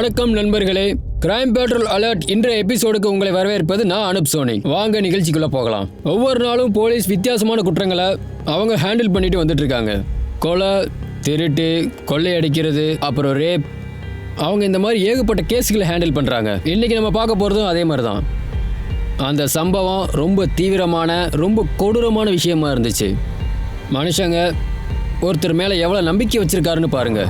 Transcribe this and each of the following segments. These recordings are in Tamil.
வணக்கம் நண்பர்களே, கிரைம் பேட்ரோல் அலர்ட் இன்றைய எபிசோடுக்கு உங்களை வரவேற்பது நான் அனுப் சோனி. வாங்க நிகழ்ச்சிக்குள்ள போகலாம். ஒவ்வொரு நாளும் போலீஸ் வித்தியாசமான குற்றங்களை அவங்க ஹேண்டில் பண்ணிட்டு வந்துட்டு இருக்காங்க. கொலை, திருட்டு, கொள்ளையடிக்கிறது, அப்புறம் ரேப், அவங்க இந்த மாதிரி ஏகப்பட்ட கேஸுகளை ஹேண்டில் பண்றாங்க. இன்னைக்கு நம்ம பார்க்க போறதும் அதே மாதிரி தான். அந்த சம்பவம் ரொம்ப தீவிரமான, ரொம்ப கொடூரமான விஷயமா இருந்துச்சு. மனுஷங்க ஒருத்தர் மேல எவ்வளவு நம்பிக்கை வச்சிருக்காருன்னு பாருங்க.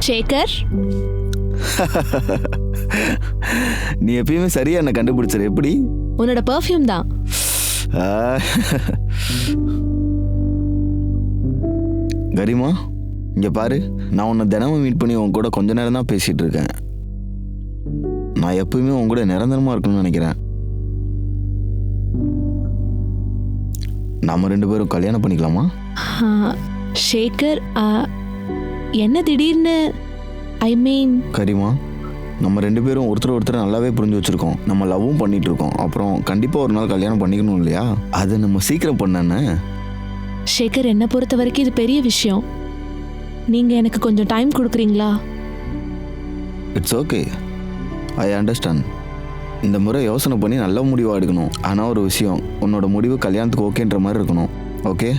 சேகர், நீ எப்பயுமே சரியா என்ன கண்டுபிடிச்சது. எப்படி? உன்னோட பெர்ஃப்யூம் தான். கரிமா, இங்க பாரு, நான் உன்னை தினமும் மீட் பண்ணி உன் கூட கொஞ்ச நேரம் தான் பேசிட்டு இருக்கேன். நான் எப்பயுமே உன் கூட நிரந்தரமா இருக்கணும்னு நினைக்கிறேன். நாம 2 பேரும் கல்யாணம் பண்ணிக்கலாமா? சேகர், என்ன திடீர்னு? ஐ மீன், கரிமா, நம்ம 2 பேரும் ஒருத்தர் நல்லாவே புரிஞ்சு வச்சிருக்கோம். நம்ம லவ்வும் பண்ணிட்டு இருக்கோம். அப்புறம் கண்டிப்பா ஒரு நாள் கல்யாணம் பண்ணிக்கணும் இல்லையா? அதை நம்ம சீக்கிரம் பண்ண. சேகர், என்னை பொறுத்த வரைக்கும் இது பெரிய விஷயம். நீங்க எனக்கு கொஞ்சம் டைம் கொடுக்குறீங்களா? It's okay, I understand. இந்த முறை யோசனை பண்ணி நல்ல முடிவாக எடுக்கணும். ஆனால் ஒரு விஷயம், உன்னோட முடிவு கல்யாணத்துக்கு ஓகேன்ற மாதிரி இருக்கணும். ஓகே?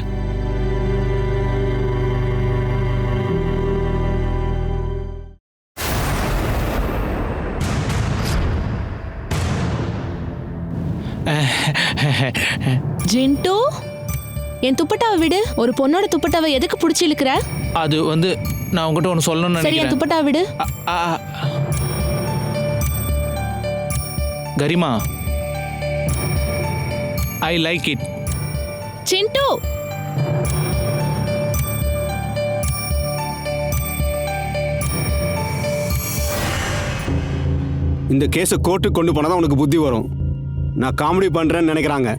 ஜின்டோ, என் துப்பட்டாவை விடு. ஒரு பொண்ணோட துப்பட்டாவை எதுக்கு பிடிச்சி இழுக்கிற? அது நான் உங்ககிட்ட ஒன்று சொல்லணும்னு சரி, என் நினைக்கிறேன். துப்பட்டாவை விடு. கரிமா, ஐ லைக் இட். ஜின்டோ, இந்த கேஸை கோர்ட்டுக்கு கொண்டு போனால் தான் உனக்கு புத்தி வரும். நான் காமெடி பண்ணுறேன்னு நினைக்கிறாங்க.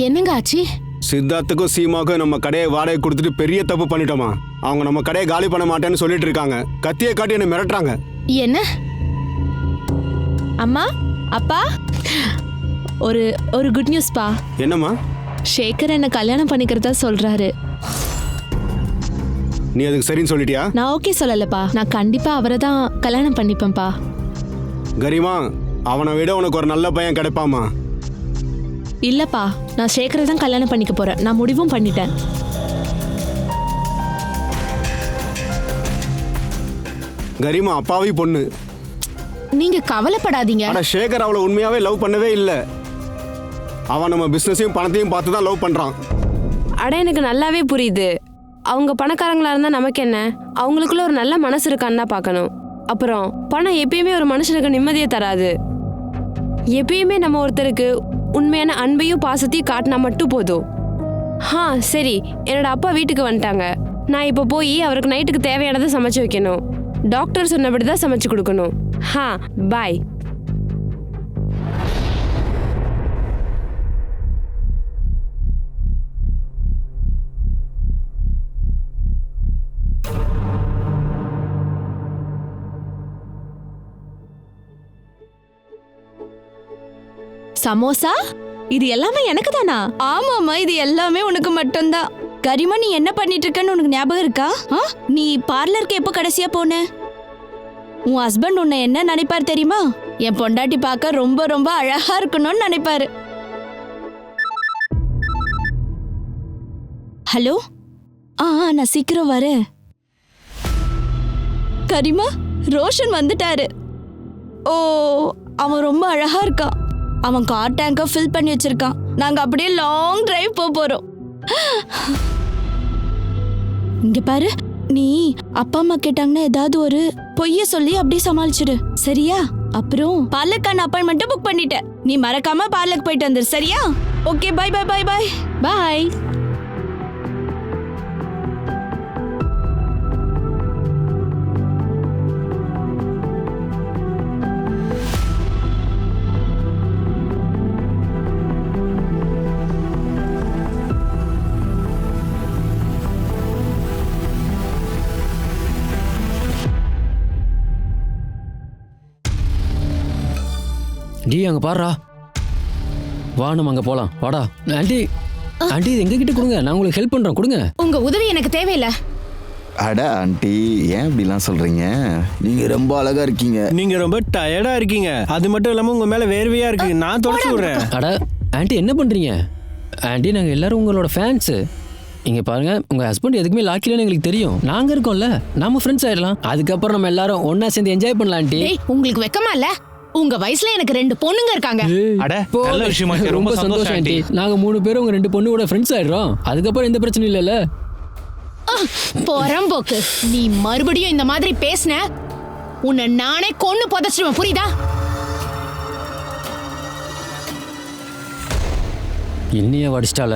என்னங்க ஆச்சு? சித்தார்த்துக்கும் சீமாவுக்கும் நம்ம கடையை வாடகை கொடுத்துட்டு பெரிய தப்பு பண்ணிட்டோமா. அவங்க நம்ம கடையை காலி பண்ண மாட்டேன்னு சொல்லிட்டு இருக்காங்க. கத்தியை காட்டி என்னை மிரட்டுறாங்க. என்ன? அம்மா, அப்பா, ஒரு ஒரு குட் நியூஸ் பா. என்னம்மா? சேகர் என்ன கல்யாணம் பண்ணிக்கிறதா சொல்றாரு. நீ அதுக்கு சரின்னு சொல்லிட்டியா? நான் ஓகே சொல்லலப்பா. நான் கண்டிப்பா அவரை தான் கல்யாணம் பண்ணிப்பேன்ப்பா. கரிமா, அவனை விட உனக்கு ஒரு நல்ல பையன் கிடைப்பாமா? இல்லப்பா, நான் சேகரை தான் கல்யாணம் பண்ணிக்க போறேன். நான் முடிவும் பண்ணிட்டேன். கரிமா அப்பாவி பொண்ணு. நீங்க கவலைப்படாதீங்க. ஆனா சேகர் அவளை உண்மையாவே லவ் பண்ணவே இல்லை. அவன் நம்ம பிசினஸையும் பணத்தையும் பார்த்து தான் லவ் பண்றான். அட, எனக்கு நல்லாவே புரியுது. அவங்க பணக்காரங்களா இருந்தா நமக்கு என்ன? அவங்களுக்குள்ள ஒரு நல்ல மனசு இருக்கான்னு தான் பார்க்கணும். அப்புறம் பணம் எப்பயுமே ஒரு மனுஷனுக்கு நிம்மதியை தராது. எப்பயுமே நம்ம ஒருத்தருக்கு உண்மையான அன்பையும் பாசத்தையும் காட்டினா மட்டும் போதும். சரி, என்னோட அப்பா வீட்டுக்கு வந்துட்டாங்க. நான் இப்போ போய் அவருக்கு நைட்டுக்கு தேவையானதை சமைச்சு வைக்கணும். டாக்டர் சொன்னபடி தான் சமைச்சு கொடுக்கணும். பாய். சமோசா, இது எல்லாமே எனக்கு தானா? ஆமாமா, இது எல்லாமே உனக்கு மட்டும்தான். கரிமா, நீ என்ன பண்ணிட்டு இருக்கன்னு உனக்கு ஞாபகம் இருக்கா? நீ பார்லருக்கு எப்போ கடைசியா போன? உன் ஹஸ்பண்ட் உன்னை என்ன நினைப்பார் தெரியுமா? என் பொண்டாட்டி பார்க்க ரொம்ப ரொம்ப அழகா இருக்கணும்னு நினைப்பாரு. ஹலோ, நான் சீக்கிரம் வரேன். கரிமா, ரோஷன் வந்துட்டாரு. ஓ, அவன் ரொம்ப அழகா இருக்கான். அவன் கார் டேங்கை ஃபில் பண்ணி வச்சிருக்கான். நாங்க அப்படியே லாங் டிரைவ் போறோம். இங்க பாரு, நீ அப்பா அம்மா கேட்டாங்கன்னா ஏதாவது ஒரு பொய்ய சொல்லி அப்படியே சமாளிச்சிடு, சரியா? அப்புறம் பார்லருக்கான அப்பாயின்மெண்ட் புக் பண்ணிட்டேன். நீ மறக்காம பார்லருக்கு போயிட்டு வந்துரு, சரியா? Okay, bye bye bye bye bye. டி அங்கே பாடுறா, வா நம்ம அங்கே போகலாம், வாடா. ஆண்டி ஆண்டி இது எங்ககிட்ட கொடுங்க, நான் உங்களுக்கு ஹெல்ப் பண்ணுறேன், கொடுங்க. உங்க உதவி எனக்கு தேவையில்லை. அட ஆண்டி, ஏன் இப்படிலாம் சொல்கிறீங்க? நீங்கள் ரொம்ப அழகாக இருக்கீங்க. நீங்க ரொம்ப டயர்டா இருக்கீங்க. அது மட்டும் இல்லாம உங்க மேல வேர்வையா இருக்கு. நான் தொடச்சு விடுறேன். அட ஆண்டி என்ன பண்ணுறீங்க? ஆண்டி நாங்கள் எல்லாரும் உங்களோட ஃபேன்ஸு. இங்கே பாருங்க, உங்கள் ஹஸ்பண்ட் எதுக்குமே லாக்கிலன்னு எங்களுக்கு தெரியும். நாங்கள் இருக்கோம்ல, நாம ஃப்ரெண்ட்ஸ் ஆயிடலாம். அதுக்கப்புறம் நம்ம எல்லாரும் ஒன்றா சேர்ந்து என்ஜாய் பண்ணலாம் ஆண்டி. டேய், உங்களுக்கு வெக்கமா இல்ல? உங்க வயசுல எனக்கு 2 பொண்ணுங்க இருக்காங்க. அட நல்ல விஷயமா இருக்கு. ரொம்ப சந்தோஷம் ஆண்டி. நாங்க 3 பேரும் உங்க 2 பொண்ணு கூட ஃப்ரெண்ட்ஸ் ஆயிடுறோம். அதுக்கப்புறம் எந்த பிரச்சனையும் இல்லைல்ல. பொறம்போக்கு, நீ மறுபடியும் இந்த மாதிரி பேசின உன்னை நானே கொன்னு புதைச்சிடுவேன், புரியுதா? என்னைய வடிச்சிட்டால.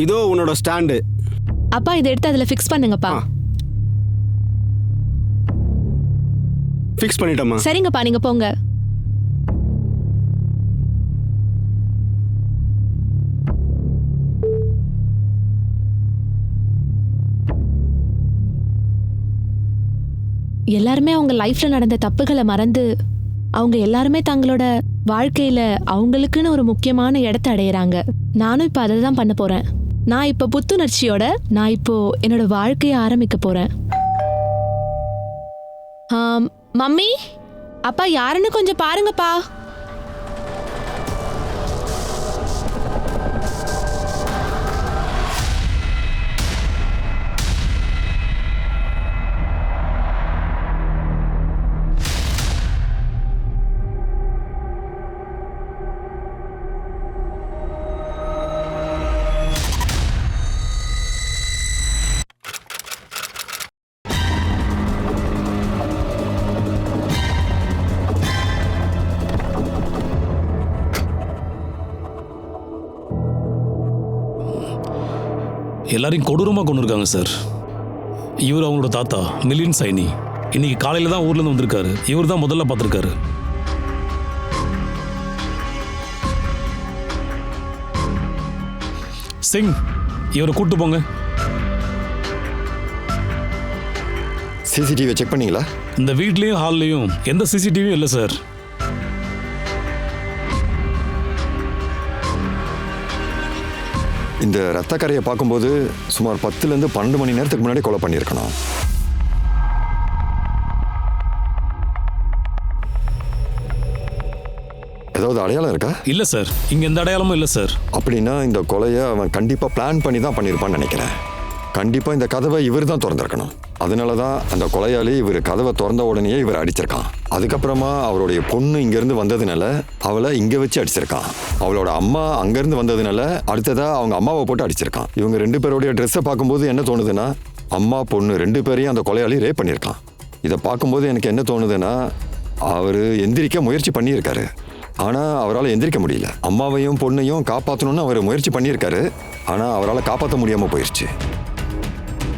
இதோ உன்னோட ஸ்டாண்டு. அப்பா இதை எடுத்து அதில் ஃபிக்ஸ் பண்ணுங்கப்பா. ஃபிக்ஸ் பண்ணிட்டோமா? சரிங்கப்பா, நீங்க போங்க. எல்லாருமே அவங்க லைஃப்ல நடந்த தப்புகளை மறந்து அவங்க எல்லாருமே தங்களோட வாழ்க்கையில அவங்களுக்குன்னு ஒரு முக்கியமான இடத்தை அடையிறாங்க. நானும் இப்ப அதை தான் பண்ண போறேன். நான் இப்ப புத்துணர்ச்சியோட நான் இப்போ என்னோட வாழ்க்கையை ஆரம்பிக்க போறேன். மம்மி, அப்பா யாருன்னு கொஞ்சம் பாருங்கப்பா. எல்லாரையும் கொடூரமாக கொண்டு இருக்காங்க சார். இவர் அவங்களோட தாத்தா மிலின் சைனி. இன்னைக்கு காலையில் தான் ஊர்லேருந்து வந்திருக்காரு. இவர் தான் முதல்ல பார்த்துருக்காரு. சிங், இவரை கூப்பிட்டு போங்க. சிசிடிவி செக் பண்ணீங்களா? இந்த வீட்லேயும் ஹால்லையும் எந்த சிசிடிவியும் இல்லை சார். இந்த ரத்தக்கரையை பார்க்கும்போது சுமார் 10லேருந்து 12 மணி நேரத்துக்கு முன்னாடி கொலை பண்ணியிருக்கணும். ஏதாவது அடையாளம் இருக்கா? இல்லை சார், இங்கே எந்த அடையாளமும் இல்லை சார். அப்படின்னா இந்த கொலையை அவன் கண்டிப்பாக பிளான் பண்ணி தான் பண்ணியிருப்பான்னு நினைக்கிறேன். கண்டிப்பாக இந்த கதவை இவர் தான் திறந்திருக்கணும். அதனால தான் அந்த கொலையாளி இவர் கதவை திறந்த உடனே இவர் அடிச்சிருக்கான். அதுக்கப்புறமா அவருடைய பொண்ணு இங்கேருந்து வந்ததுனால அவளை இங்கே வச்சு அடிச்சிருக்கான். அவளோட அம்மா அங்கேருந்து வந்ததுனால அடுத்ததாக அவங்க அம்மாவை போட்டு அடிச்சிருக்கான். இவங்க 2 பேருடைய ட்ரெஸ்ஸை பார்க்கும்போது என்ன தோணுதுன்னா, அம்மா பொண்ணு 2 பேரையும் அந்த கொலையாளி ரேப் பண்ணியிருக்கான். இதை பார்க்கும்போது எனக்கு என்ன தோணுதுன்னா, அவர் எந்திரிக்க முயற்சி பண்ணியிருக்காரு. ஆனால் அவரால் எந்திரிக்க முடியல. அம்மாவையும் பொண்ணையும் காப்பாற்றணும்னு அவர் முயற்சி பண்ணியிருக்காரு. ஆனால் அவரால் காப்பாற்ற முடியாமல் போயிடுச்சு.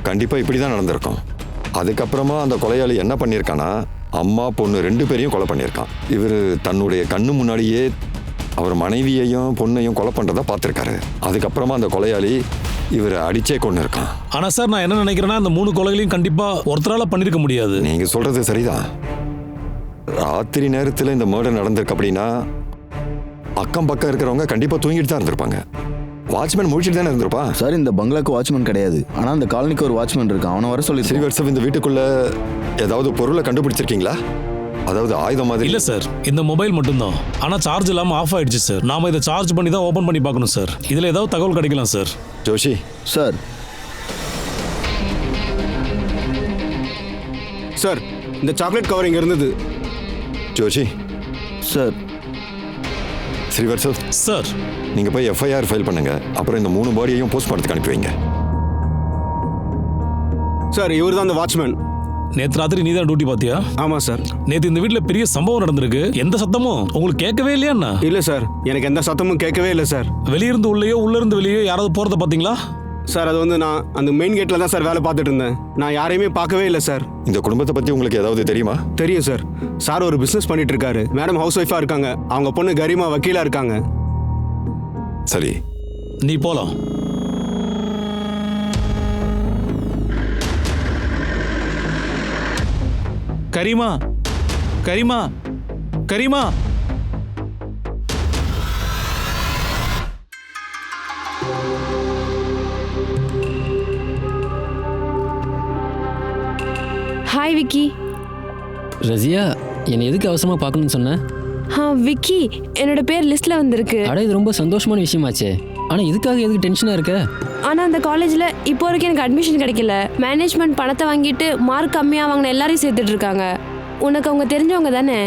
கண்டிப்பாக இப்படி தான் நடந்திருக்கும். அதுக்கப்புறமா அந்த கொலையாளி என்ன பண்ணியிருக்கான்னா, அம்மா பொண்ணு 2 பேரையும் கொலை பண்ணியிருக்கான். இவர் தன்னுடைய கண்ணு முன்னாடியே அவர் மனைவியையும் பொண்ணையும் கொலை பண்ணுறதை பார்த்துருக்காரு. அதுக்கப்புறமா அந்த கொலையாளி இவரை அடிச்சே கொண்டு இருக்கான். ஆனால் சார், நான் என்ன நினைக்கிறேன்னா, அந்த 3 கொலைகளையும் கண்டிப்பாக ஒருத்தரால் பண்ணியிருக்க முடியாது. நீங்கள் சொல்கிறது சரிதான். ராத்திரி நேரத்தில் இந்த மர்டர் நடந்திருக்கு அப்படின்னா அக்கம் பக்கம் இருக்கிறவங்க கண்டிப்பாக தூங்கிட்டு தான் இருந்திருப்பாங்க. வாட்ச்மேன் முடிச்சுட்டு தானே இருந்திருப்பான். சார், இந்த பங்களாக்கு வாட்ச்மேன் கிடையாது. ஆனால் அந்த காலனிக்கு ஒரு வாட்ச்மேன் இருக்கான். அவனை வர சொல்லி. ஸ்ரீவத்சவ், இந்த வீட்டுக்குள்ள ஏதாவது பொருளை கண்டுபிடிச்சிருக்கீங்களா? அதாவது ஆயுதம் மாதிரி? இல்லை சார், இந்த மொபைல் மட்டும்தான். ஆனால் சார்ஜ் இல்லாமல் ஆஃப் ஆயிடுச்சு சார். நாம இதை சார்ஜ் பண்ணி தான் ஓப்பன் பண்ணி பார்க்கணும் சார். இதில் ஏதாவது தகவல் கிடைக்கலாம் சார். ஜோஷி சார். சார், இந்த சாக்லேட் கவர் இங்கே இருந்தது. ஜோஷி சார். ஸ்ரீவத்சவ் சார், நீங்கள் போய் எஃப்ஐஆர் ஃபைல் பண்ணுங்க. அப்புறம் இந்த 3 பாடியையும் போஸ்ட்மார்ட்டத்துக்கு அனுப்பி வைங்க. சார், இவர் தான் அந்த வாட்ச்மேன். நேற்று ராத்திரி நீ தான் டியூட்டி பார்த்தியா? ஆமாம் சார். நேற்று இந்த வீட்டில் பெரிய சம்பவம் நடந்திருக்கு. எந்த சத்தமும் உங்களுக்கு கேட்கவே இல்லையாண்ணா? இல்லை சார், எனக்கு எந்த சத்தமும் கேட்கவே இல்லை சார். வெளியிருந்து உள்ளேயோ உள்ளேருந்து வெளியோ யாராவது போகிறத பார்த்தீங்களா? சார், அது வந்து நான் அந்த மெயின் கேட்டில் தான் சார் வேலை பார்த்துட்டு இருந்தேன். நான் யாரையுமே பார்க்கவே இல்லை சார். இந்த குடும்பத்தை பற்றி உங்களுக்கு ஏதாவது தெரியுமா? தெரியும் சார். சார் ஒரு பிஸ்னஸ் பண்ணிட்டு இருக்காரு. மேடம் ஹவுஸ் ஒய்ஃபாக இருக்காங்க. அவங்க பொண்ணு கரிமா வக்கீலாக இருக்காங்க. சரி, நீ போலாம். கரிமா கரிமா கரிமா ஹாய் விக்கி. ரஜியா, என்னை எதுக்கு அவசரமாக பார்க்கணும்னு சொன்னேன்? விக்கி, என்னோட பேர் லிஸ்ட்ல வந்திருக்கு. அட, இது ரொம்ப சந்தோஷமான விஷயமாச்சே. ஆனால் இதுக்காக எதுக்கு டென்ஷனாக இருக்க? ஆனால் அந்த காலேஜில் இப்போ வரைக்கும் எனக்கு அட்மிஷன் கிடைக்கல. மேனேஜ்மெண்ட் பணத்தை வாங்கிட்டு மார்க் கம்மியாக வாங்கின எல்லாரையும் சேர்த்துட்டு இருக்காங்க. உனக்கு அவங்க தெரிஞ்சவங்க தானே?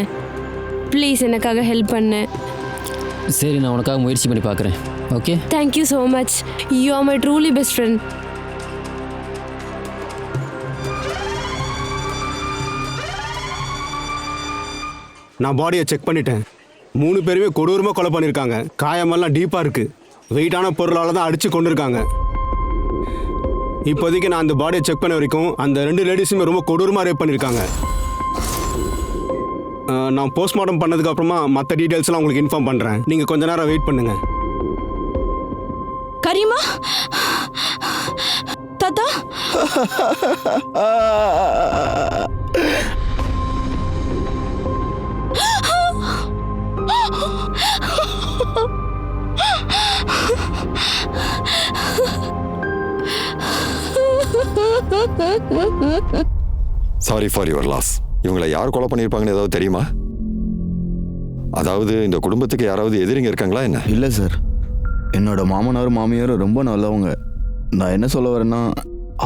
ப்ளீஸ் எனக்காக ஹெல்ப் பண்ணு. சரி, நான் உனக்காக முயற்சி பண்ணி பார்க்குறேன். Okay, thank you so much. You are my truly best friend. நான் பாடியை செக் பண்ணிட்டேன். 3 பேருமே கொடூரமாக கொலை பண்ணியிருக்காங்க. காயமெல்லாம் டீப்பாக இருக்குது. வெயிட்டான பொருளால் தான் அடித்து கொண்டிருக்காங்க. இப்போதைக்கு நான் அந்த பாடியை செக் பண்ண வரைக்கும் அந்த 2 லேடிஸுமே ரொம்ப கொடூரமாக ரேப் பண்ணியிருக்காங்க. நான் போஸ்ட்மார்ட்டம் பண்ணதுக்கு அப்புறமா மற்ற டீட்டெயில்ஸ்லாம் உங்களுக்கு இன்ஃபார்ம் பண்ணுறேன். நீங்கள் கொஞ்ச நேரம் வெயிட் பண்ணுங்கள். கரிமா தாத்தா, சாரி ஃபார் யுவர் லாஸ். இவங்களை யார் கொலை பண்ணியிருப்பாங்கன்னு ஏதாவது தெரியுமா? அதாவது இந்த குடும்பத்துக்கு யாராவது எதிரிங்க இருக்காங்களா என்ன? இல்லை சார், என்னோட மாமனாரும் மாமியாரும் ரொம்ப நல்லவங்க. நான் என்ன சொல்ல வரேன்னா,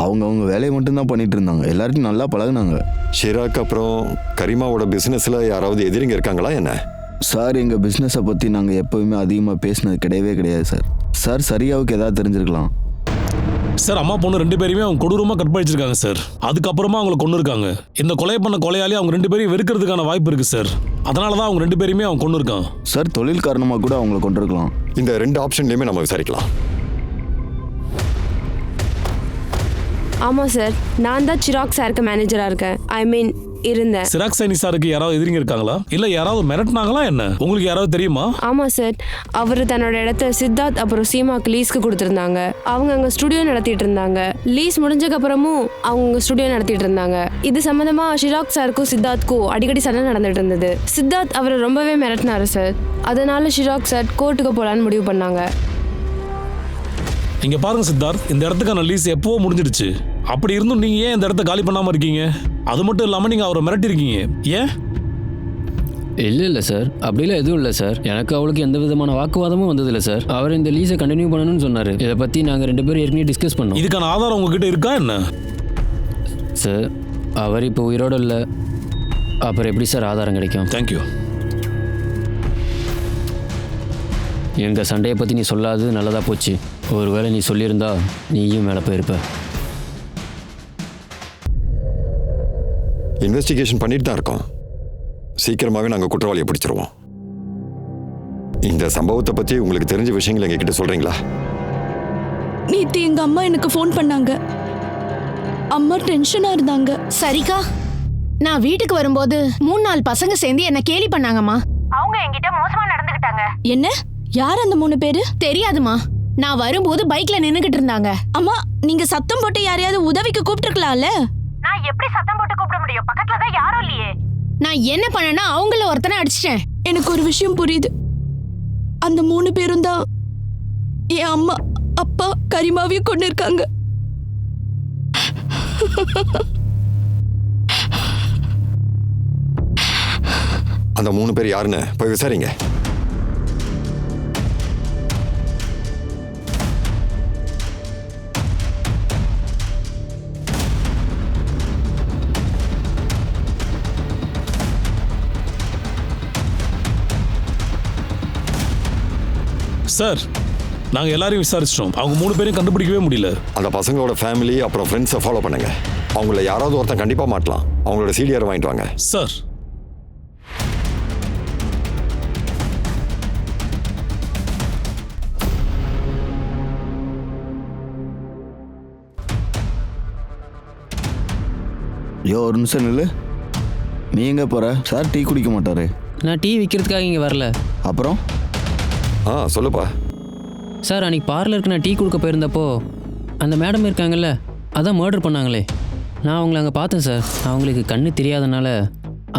அவங்க வேலையை மட்டும்தான் பண்ணிட்டு இருந்தாங்க. எல்லார்ட்டையும் நல்லா பழகுனாங்க. ஷிராக் அப்புறம் கரிமாவோட பிஸ்னஸில் யாராவது எதிரிங்க இருக்காங்களா என்ன? சார், எங்கள் பிஸ்னஸை பற்றி நாங்கள் எப்போவுமே அதிகமாக பேசினது கிடையாது சார். சார், சரியாவுக்கு ஏதாவது தெரிஞ்சிருக்கலாம். சார், அம்மா பொண்ணு 2 பேரையுமே அவங்க கொடூரமாக கற்பழிச்சிருக்காங்க சார். அதுக்கப்புறமா அவங்களை கொண்டு இருக்காங்க. இந்த கொலை பண்ண கொலையாளி அவங்க 2 பேரையும் வெறுக்கிறதுக்கான வாய்ப்பு இருக்கு சார். அதனால தான் அவங்க 2 பேரையுமே அவங்க கொண்டு இருக்கான். சார், தொழில் காரணமாக கூட அவங்களை கொண்டு இருக்கலாம். இந்த 2 ஆப்ஷன்லையுமே நம்ம விசாரிக்கலாம். ஆமாம் சார், நான் தான் சிராக் சாருக்கு மேனேஜராக இருக்கேன். ஐ மீன் இருந்தேன். சிராக் சைனி சாருக்கு யாராவது எதிரிங்க இருக்காங்களா? இல்லை யாராவது மிரட்டினாங்களா என்ன? உங்களுக்கு யாராவது தெரியுமா? ஆமாம் சார், அவர் தன்னோட இடத்த சித்தார்த் அப்புறம் சீமாக்கு லீஸ்க்கு கொடுத்துருந்தாங்க. அவங்க அங்கே ஸ்டுடியோ நடத்திட்டு இருந்தாங்க. லீஸ் முடிஞ்சக்கப்புறமும் அவங்க ஸ்டுடியோ நடத்திட்டு இருந்தாங்க. இது சம்மந்தமாக ஷிராக் சாருக்கும் சித்தார்த்துக்கும் அடிக்கடி சண்டை நடந்துட்டு இருந்தது. சித்தார்த் அவரை ரொம்பவே மிரட்டினாரு சார். அதனால ஷிராக் சார் கோர்ட்டுக்கு போகலான்னு முடிவு பண்ணாங்க. இங்க பாருங்க சித்தார்த், இந்த இடத்துக்கான லீஸ் எப்பவோ முடிஞ்சிடுச்சு. அப்படி இருந்தும் நீங்க ஏன் இந்த இடத்த காலி பண்ணாம இருக்கீங்க? அது மட்டும் இல்லாம நீங்க அவரை மிரட்டிருக்கீங்க. ஏன்? இல்லை சார், அப்படிலாம் எதுவும் இல்லை சார். எனக்கு அவளுக்கு எந்த விதமான வாக்குவாதமும் வந்ததில்லை சார். அவர் இந்த லீஸை கண்டினியூ பண்ணணும்னு சொன்னார். இதை பற்றி நாங்கள் 2 பேரும் ஏற்கனவே டிஸ்கஸ் பண்ணோம். இதுக்கான ஆதாரம் உங்ககிட்ட இருக்கா என்ன? சார், அவர் இப்போ உயிரோடு இல்லை. அப்புறம் எப்படி சார் ஆதாரம் கிடைக்கும்? தேங்க்யூ. எங்கள் சண்டையை பற்றி நீ சொல்லாதது நல்லதாக போச்சு. ஒருவேளை நீ சொல்லியிருந்தா நீயும் மேலே போயிருப்ப. இன்வெஸ்டிகேஷன் பண்ணிட்டு தான் இருக்கோம். சீக்கிரமாகவே நாங்கள் குற்றவாளியை பிடிச்சிருவோம். இந்த சம்பவத்தை பற்றி உங்களுக்கு தெரிஞ்ச விஷயங்கள் எங்ககிட்ட சொல்கிறீங்களா? நேத்து எங்க அம்மா எனக்கு ஃபோன் பண்ணாங்க. அம்மா டென்ஷனா இருந்தாங்க. சரிக்கா, நான் வீட்டுக்கு வரும்போது 3-4 பசங்க சேர்ந்து என்ன கேலி பண்ணாங்கம்மா. அவங்க என்கிட்ட மோசமா நடந்துக்கிட்டாங்க. என்ன? யார் அந்த 3 பேரு? தெரியாதுமா. நான் வரும்போது பைக்ல நின்னுகிட்டு இருந்தாங்க. அம்மா, நீங்க சத்தம் போட்டு யாரையாவது உதவிக்கு கூப்பிட்டுருக்கலாம்ல? நான் எப்படி சத்தம் போட்டு கூப்பிட முடியும்? பக்கத்துல தான் யாரும் இல்லையே. நான் என்ன பண்ணேன்னா அவங்கள ஒருத்தனை அடிச்சிட்டேன். எனக்கு ஒரு விஷயம் புரியுது. அந்த 3 பேரும் தான் என் அம்மா அப்பா கரிமாவையும் கொண்டு இருக்காங்க. அந்த 3 பேர் யாருன்னு போய் விசாரிங்க. சார், நாங்கள் எல்லாரையும் விசாரிச்சிட்டோம். அவங்க 3 பேரையும் கண்டுபிடிக்கவே முடியல. அந்த பசங்களோட ஃபேமிலி அப்புறம் ஃப்ரெண்ட்ஸை ஃபாலோ பண்ணுங்க. அவங்கள யாராவது ஒருத்தன் கண்டிப்பாக மாட்டலாம். அவங்களோட சீடியார் வாங்கிட்டு வாங்க. சார், ஒரு நிமிஷம் நில்லு. நீ எங்கே போகிற? சார் டீ குடிக்க மாட்டாரு. நான் டீ விற்கிறதுக்காக இங்கே வரல. அப்புறம்? சொல்லுப்பா. சார், அன்றைக்கி பார்லருக்கு நான் டீ கொடுக்க போயிருந்தப்போ அந்த மேடம் இருக்காங்கல்ல, அதான் மர்டர் பண்ணாங்களே. நான் அவங்கள அங்கே பார்த்தேன் சார். அவங்களுக்கு கண்ணு தெரியாதனால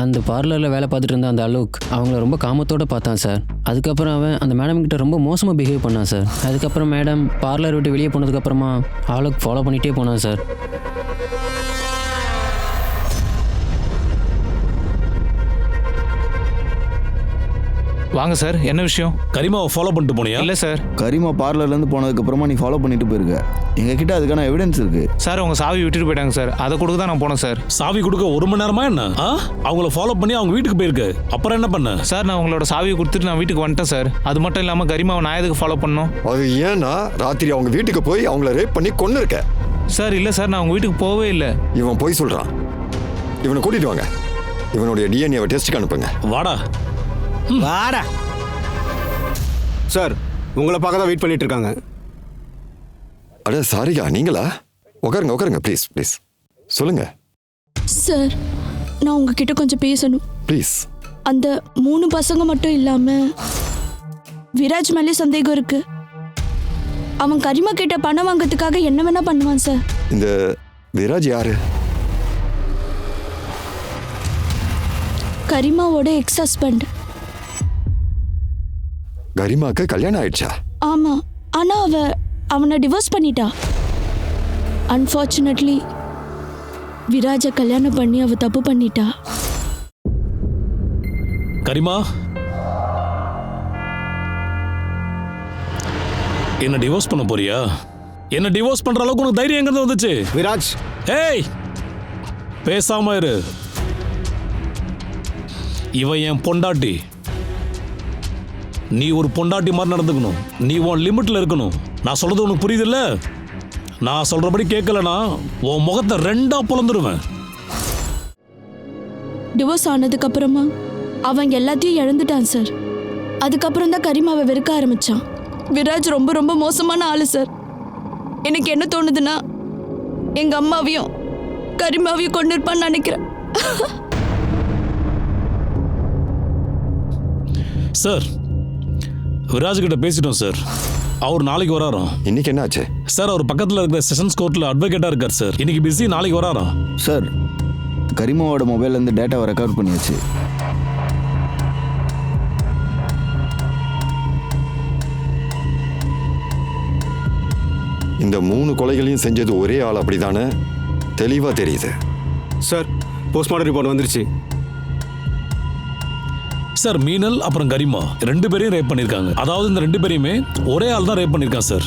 அந்த பார்லரில் வேலை பார்த்துட்டு இருந்த அந்த அலோக் அவங்கள ரொம்ப காமத்தோடு பார்த்தான் சார். அதுக்கப்புறம் அவன் அந்த மேடம் கிட்ட ரொம்ப மோசமாக பிஹேவ் பண்ணான் சார். அதுக்கப்புறம் மேடம் பார்லர் விட்டு வெளியே போனதுக்கப்புறமா அலோக் ஃபாலோ பண்ணிகிட்டே போனான் சார். வாங்க சார், என்ன விஷயம்? கரிமாவை ஃபாலோ பண்ணிட்டு போனியா? இல்லை சார். கரிமா பார்லர்லேருந்து போனதுக்கப்புறமா நீ ஃபாலோ பண்ணிட்டு போயிருக்க. எங்ககிட்ட அதுக்கான எவிடன்ஸ் இருக்கு சார். அவங்க சாவி விட்டுட்டு போயிட்டாங்க சார். அதை கொடுக்க தான் நான் போனேன் சார். சாவி கொடுக்க 1 மணி நேரமா என்ன? அவங்கள ஃபாலோ பண்ணி அவங்க வீட்டுக்கு போயிருக்கு. அப்புறம் என்ன பண்ண? சார், நான் உங்களோட சாவியை கொடுத்துட்டு நான் வீட்டுக்கு வந்துட்டேன் சார். அது மட்டும் இல்லாமல் கரிமாவை நான் எதுக்கு ஃபாலோ பண்ணோம்? அது ஏன்னா ராத்திரி அவங்க வீட்டுக்கு போய் அவங்கள ரேப் பண்ணி கொன்னு இருக்க. சார் இல்லை சார், நான் அவங்க வீட்டுக்கு போகவே இல்லை. இவன் போய் சொல்றான். இவனை கூட்டிட்டு வாங்க. இவனுடைய டிஎன்ஏவை டெஸ்ட்டுக்கு அனுப்புங்க. வாடா வாடா. சார் உங்களை பார்க்க தான் வெயிட் பண்ணிட்டு இருக்காங்க. அட சாரிகா, நீங்களா? உட்காருங்க ப்ளீஸ் ப்ளீஸ். சொல்லுங்க சார், நான் உங்ககிட்ட கொஞ்சம் பேசணும் ப்ளீஸ். அந்த 3 பசங்க மட்டும் இல்லாம விராஜ் மேலே சந்தேகம் இருக்கு. அவன் கரிமா கிட்ட பணம் வாங்கிறதுக்காக என்ன வேணா பண்ணுவான் சார். இந்த விராஜ் யாரு? கரிமாவோட எக்ஸ் ஹஸ்பண்ட். கரிமாக்கு கல்யாணம் ஆயிடுச்சா? ஆமா, ஆனா அவனை டிவோர்ஸ் பண்ணிட்டா. அன்ஃபார்ச்சுனேட்லி விராஜை கல்யாணம் பண்ணி அவ தப்பு பண்ணிட்டா. கரிமா, என்ன டிவோர்ஸ் பண்ண போறியா? என்ன டிவோர்ஸ் பண்ற அளவுக்கு உனக்கு தைரியம் எங்க இருந்து வந்துச்சு? விராஜ், ஏய், பேசாம இரு. இவன் என் பொண்டாட்டி. நீ ஒரு பொண்டாட்டி மாதிரி நடந்துக்கணும். நீ உன் லிமிட்ல இருக்கணும். நான் சொல்றது உனக்கு புரியுதுல்ல? நான் சொல்றபடி கேட்கலனா உன் முகத்தை 2ஆ பொளந்துருவேன். டிவோர்ஸ் ஆனதுக்கு அப்புறமா அவன் எல்லாத்தையும் இழந்துட்டான் சார். அதுக்கப்புறம் தான் கரிமாவை வெறுக்க ஆரம்பிச்சான். விராஜ் ரொம்ப ரொம்ப மோசமான ஆளு சார். எனக்கு என்ன தோணுதுன்னா எங்க அம்மாவையும் கரிமாவையும் கொண்டு இருப்பான்னு நினைக்கிறேன். சார், விராஜ் கிட்ட பேசிட்டோம் சார். அவர் நாளைக்கு வராராம். இன்னைக்கு என்ன ஆச்சு சார்? அவர் பக்கத்தில் இருக்கிற செஷன்ஸ் கோர்ட்டில் அட்வொகேட்டாக இருக்கார் சார். இன்னைக்கு பிஸி, நாளைக்கு வராராம். சார். கரிமாவோட மொபைல்லேருந்து டேட்டாவை ரெக்கார்ட் பண்ணியாச்சு. இந்த 3 கொலைகளையும் செஞ்சது ஒரே ஆள் அப்படிதானே? தெளிவா தெரியுது. சார் போஸ்ட்மார்ட்டம் ரிப்போர்ட் வந்துருச்சு. சார், மீனல் அப்புறம் கரிமா 2 பேரையும் ரேப் பண்ணியிருக்காங்க. அதாவது இந்த 2 பேரையுமே ஒரே ஆள் தான் ரேப் பண்ணியிருக்கான் சார்.